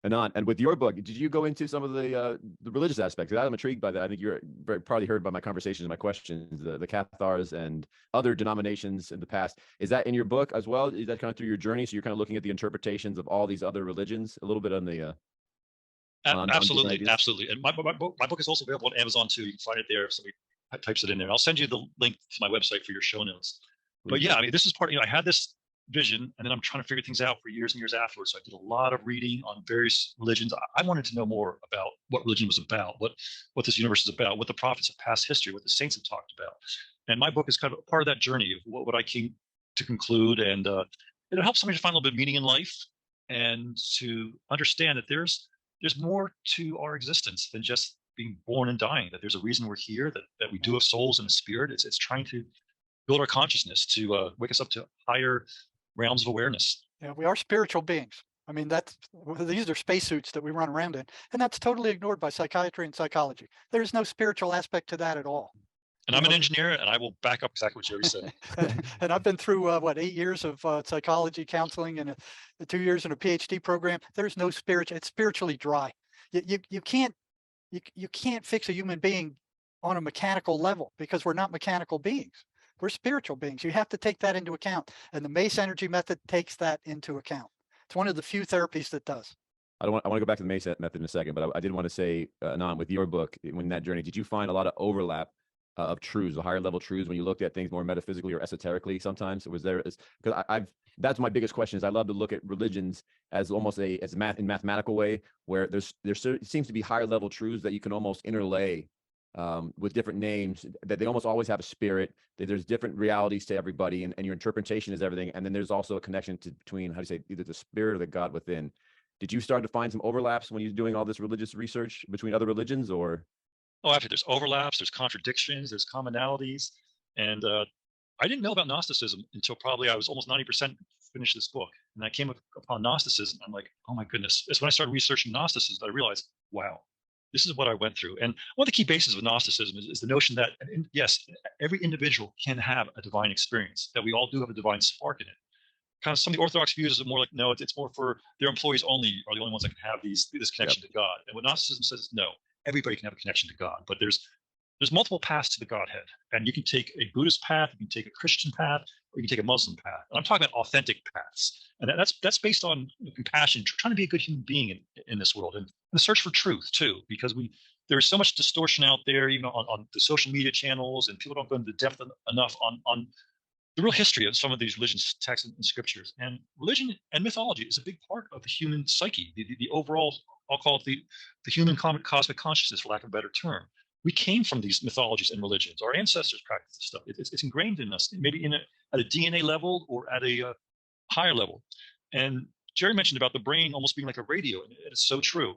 And with your book, did you go into some of the religious aspects? I'm intrigued by that. I think you're probably heard by my conversations and my questions, the Cathars and other denominations in the past. Is that in your book as well? Is that kind of through your journey? So you're kind of looking at the interpretations of all these other religions a little bit on the absolutely. And my book is also available on Amazon too. You can find it there if somebody types it in there. I'll send you the link to my website for your show notes. But yeah, I mean, this is part. I had this vision, and then I'm trying to figure things out for years and years afterwards. So I did a lot of reading on various religions. I wanted to know more about what religion was about, what this universe is about, what the prophets of past history, what the saints have talked about. And my book is kind of a part of that journey of what I came to conclude, and it helps somebody to find a little bit of meaning in life and to understand that there's more to our existence than just being born and dying, that there's a reason we're here, that we do have souls and a spirit. It's trying to build our consciousness, to wake us up to higher realms of awareness. Yeah, we are spiritual beings. I mean, these are spacesuits that we run around in, and that's totally ignored by psychiatry and psychology. There's no spiritual aspect to that at all. And I'm an engineer, and I will back up exactly what Jerry said. And I've been through 8 years of psychology counseling and 2 years in a PhD program. There's no spiritual. It's spiritually dry. You can't fix a human being on a mechanical level, because we're not mechanical beings. We're spiritual beings. You have to take that into account, and the Mace energy method takes that into account. It's one of the few therapies that does. I want to go back to the Mace method in a second, but I did want to say, Anon, with your book, when that journey, did you find a lot of overlap of truths, the higher level truths, when you looked at things more metaphysically or esoterically? Sometimes was there, because that's my biggest question. Is I love to look at religions as almost in mathematical way, where there seems to be higher level truths that you can almost interlay with different names, that they almost always have a spirit, that there's different realities to everybody, and your interpretation is everything. And then there's also a connection between, how do you say, either the spirit or the God within. Did you start to find some overlaps when you're doing all this religious research between other religions, or? Oh, actually, there's overlaps, there's contradictions, there's commonalities. And I didn't know about Gnosticism until probably I was almost 90% finished this book. And I came upon Gnosticism. I'm like, oh my goodness. It's when I started researching Gnosticism that I realized, wow, this is what I went through. And one of the key bases of Gnosticism is the notion that, yes, every individual can have a divine experience, that we all do have a divine spark in it. Kind of some of the Orthodox views is more like, no, it's more for their employees only are the only ones that can have this connection to God. And what Gnosticism says is, no, everybody can have a connection to God, but there's multiple paths to the Godhead, and you can take a Buddhist path, you can take a Christian path, or you can take a Muslim path. And I'm talking about authentic paths, and that's based on compassion, trying to be a good human being in this world, and the search for truth too, because there's so much distortion out there, even on the social media channels, and people don't go into depth enough on the real history of some of these religions, texts, and scriptures. And religion and mythology is a big part of the human psyche, the overall, I'll call it the human cosmic consciousness, for lack of a better term. We came from these mythologies and religions. Our ancestors practiced this stuff. It's ingrained in us, maybe at a DNA level or at a higher level. And Jerry mentioned about the brain almost being like a radio, and it's so true.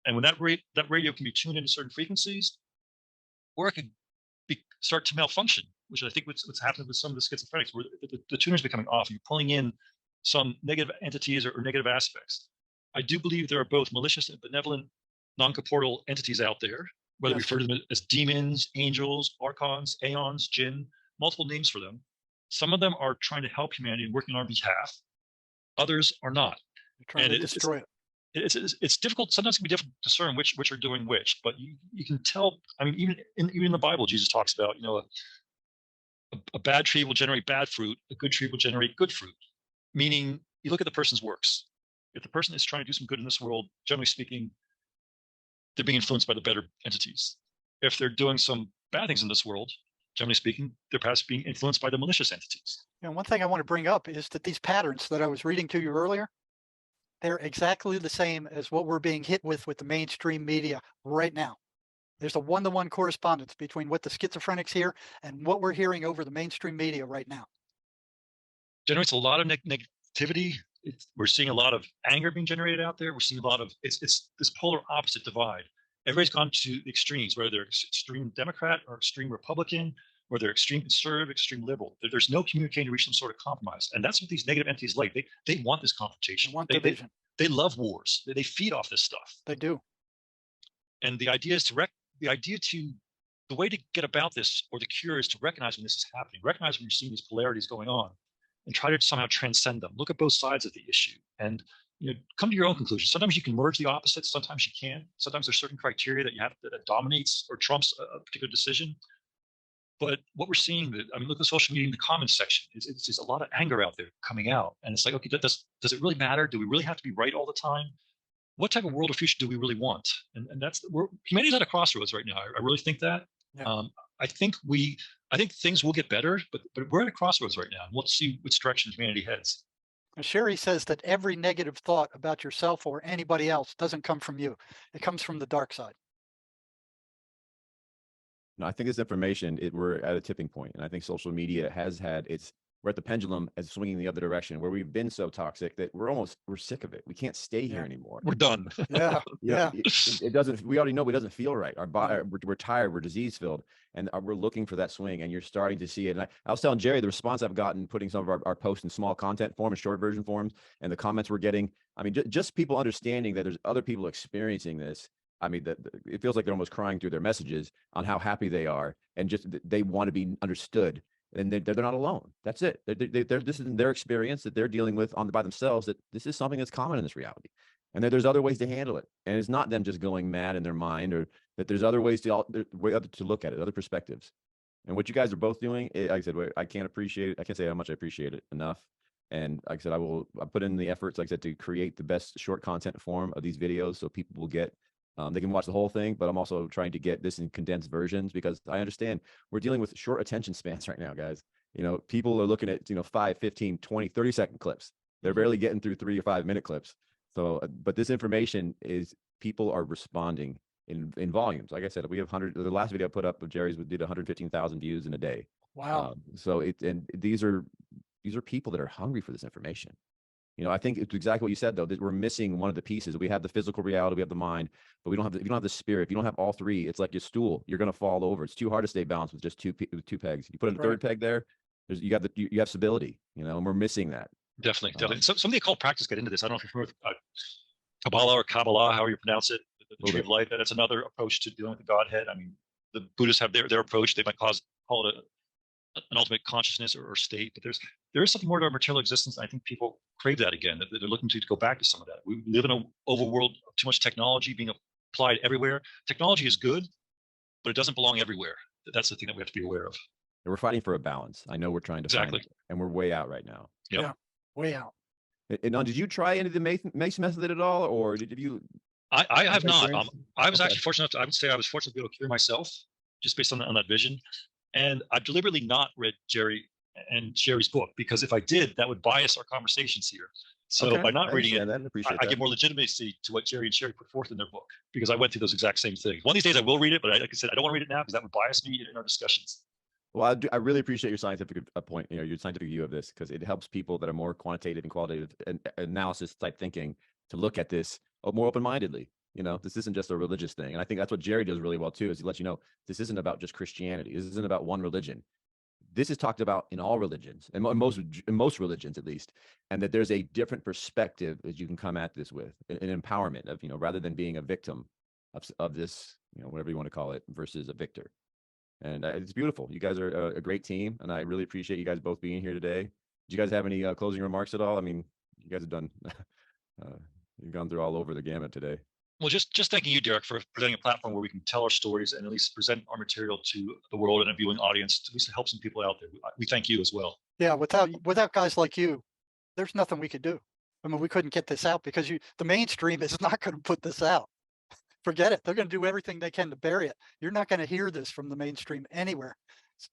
And when that radio can be tuned into certain frequencies, or it could start to malfunction, which I think what's happening with some of the schizophrenics, where the tuner's becoming off, you're pulling in some negative entities or negative aspects. I do believe there are both malicious and benevolent non-corporeal entities out there, whether we Yes. refer to them as demons, angels, archons, aeons, jinn, multiple names for them. Some of them are trying to help humanity and working on our behalf. Others are not. You're trying And to destroy it. it's difficult. Sometimes it can be difficult to discern which are doing which, but you can tell. I mean, even in the Bible, Jesus talks about, a bad tree will generate bad fruit. A good tree will generate good fruit. Meaning, you look at the person's works. If the person is trying to do some good in this world, generally speaking, they're being influenced by the better entities. If they're doing some bad things in this world, generally speaking, they're perhaps being influenced by the malicious entities. One thing I want to bring up is that these patterns that I was reading to you earlier, they're exactly the same as what we're being hit with the mainstream media right now. There's a one-to-one correspondence between what the schizophrenics hear and what we're hearing over the mainstream media right now. Generates a lot of negativity. We're seeing a lot of anger being generated out there. We're seeing a lot of it's this polar opposite divide. Everybody's gone to the extremes, whether they're extreme Democrat or extreme Republican, or they're extreme conservative, extreme liberal. There's no communicating to reach some sort of compromise, and that's what these negative entities like. They want this confrontation. They want division. They love wars. They feed off this stuff. They do. And the idea is the way to get about this, or the cure, is to recognize when this is happening. Recognize when you're seeing these polarities going on, and try to somehow transcend them. Look at both sides of the issue, and come to your own conclusion. Sometimes you can merge the opposites. Sometimes you can't. Sometimes there's certain criteria that you have that dominates or trumps a particular decision. But what we're seeing, look at social media in the comments section. It's just a lot of anger out there coming out, and it's like, okay, does it really matter? Do we really have to be right all the time? What type of world or future do we really want? And humanity's at a crossroads right now. I really think that. Yeah. I think things will get better, but we're at a crossroads right now. We'll see which direction humanity heads. Sherry says that every negative thought about yourself or anybody else doesn't come from you. It comes from the dark side. No, I think this information, we're at a tipping point, and I think social media has had we're at the pendulum as swinging the other direction, where we've been so toxic that we're sick of it. We can't stay here anymore. We're done. Yeah. Yeah. It doesn't. We already know it doesn't feel right. Our body, we're tired. We're disease filled, and we're looking for that swing. And you're starting to see it. And I was telling Jerry the response I've gotten putting some of our posts in small content form and short version forms, and the comments we're getting. I mean, just people understanding that there's other people experiencing this. I mean, it feels like they're almost crying through their messages on how happy they are, and just they want to be understood. And they're not alone. That's it. This is their experience that they're dealing with by themselves, that this is something that's common in this reality. And that there's other ways to handle it. And it's not them just going mad in their mind, or that there's other ways to look at it, other perspectives. And what you guys are both doing, like I said, I can't appreciate it. I can't say how much I appreciate it enough. And like I said, I put in the efforts, like I said, to create the best short content form of these videos so people will get they can watch the whole thing, but I'm also trying to get this in condensed versions, because I understand we're dealing with short attention spans right now, guys. People are looking at, 5, 15, 20, 30-second clips. They're barely getting through 3 or 5 minute clips. So, but this information people are responding in volumes. Like I said, we have the last video I put up of Jerry's did 115,000 views in a day. Wow. And these are people that are hungry for this information. I think it's exactly what you said, though, that we're missing one of the pieces. We have the physical reality, we have the mind, but if you don't have the spirit, if you don't have all three, it's like your stool. You're going to fall over. It's too hard to stay balanced with just two pegs. You put in a third peg there, you have stability, and we're missing that. Definitely. So some of the occult practice get into this. I don't know if you're familiar with Kabbalah or Kabbalah, however you pronounce it, the tree of life. That's another approach to dealing with the Godhead. I mean, the Buddhists have their approach. They might call it an ultimate consciousness or state, but there is something more to our material existence. I think people crave that again. That they're looking to go back to some of that. We live in an overworld of too much technology being applied everywhere. Technology is good, but it doesn't belong everywhere. That's the thing that we have to be aware of. And we're fighting for a balance. I know we're trying to find it, and we're way out right now. Yep. Yeah, way out. And did you try any of the Mace method at all, or did you? I have not. I was actually fortunate enough I would say I was fortunate to be able to cure myself just based on that vision. And I've deliberately not read Jerry and Sherry's book, because if I did, that would bias our conversations here. So by not reading it, I give more legitimacy to what Jerry and Sherry put forth in their book, because I went through those exact same things. One of these days I will read it, but like I said, I don't want to read it now because that would bias me in our discussions. Well, I really appreciate your scientific point, your scientific view of this, because it helps people that are more quantitative and qualitative and analysis type thinking to look at this more open-mindedly. This isn't just a religious thing. And I think that's what Jerry does really well too, is he lets you know, this isn't about just Christianity. This isn't about one religion. this is talked about in all religions, and in most religions at least, and that there's a different perspective that you can come at this with, an empowerment of, rather than being a victim of this, whatever you want to call it, versus a victor. And it's beautiful. You guys are a great team, and I really appreciate you guys both being here today. Do you guys have any closing remarks at all? I mean, you guys have done, you've gone through all over the gamut today. Well, just thanking you, Derek, for presenting a platform where we can tell our stories and at least present our material to the world and a viewing audience, to at least help some people out there. We thank you as well. Yeah, without guys like you, there's nothing we could do. I mean, we couldn't get this out because the mainstream is not going to put this out. Forget it. They're going to do everything they can to bury it. You're not going to hear this from the mainstream anywhere,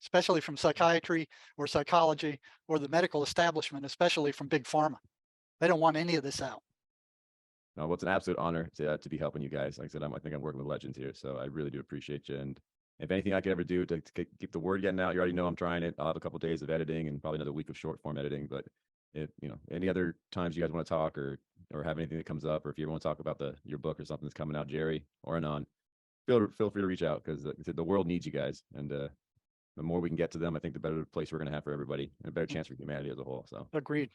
especially from psychiatry or psychology or the medical establishment, especially from big pharma. They don't want any of this out. No, well, it's an absolute honor to be helping you guys. Like I said, I think I'm working with legends here, so I really do appreciate you. And if anything I could ever do to keep the word getting out, you already know I'm trying it. I'll have a couple of days of editing and probably another week of short form editing. But if any other times you guys want to talk or have anything that comes up, or if you ever want to talk about your book or something that's coming out, Jerry or Anon, feel free to reach out, because the world needs you guys, and the more we can get to them, I think the better place we're going to have for everybody, and a better chance for humanity as a whole. So Agreed.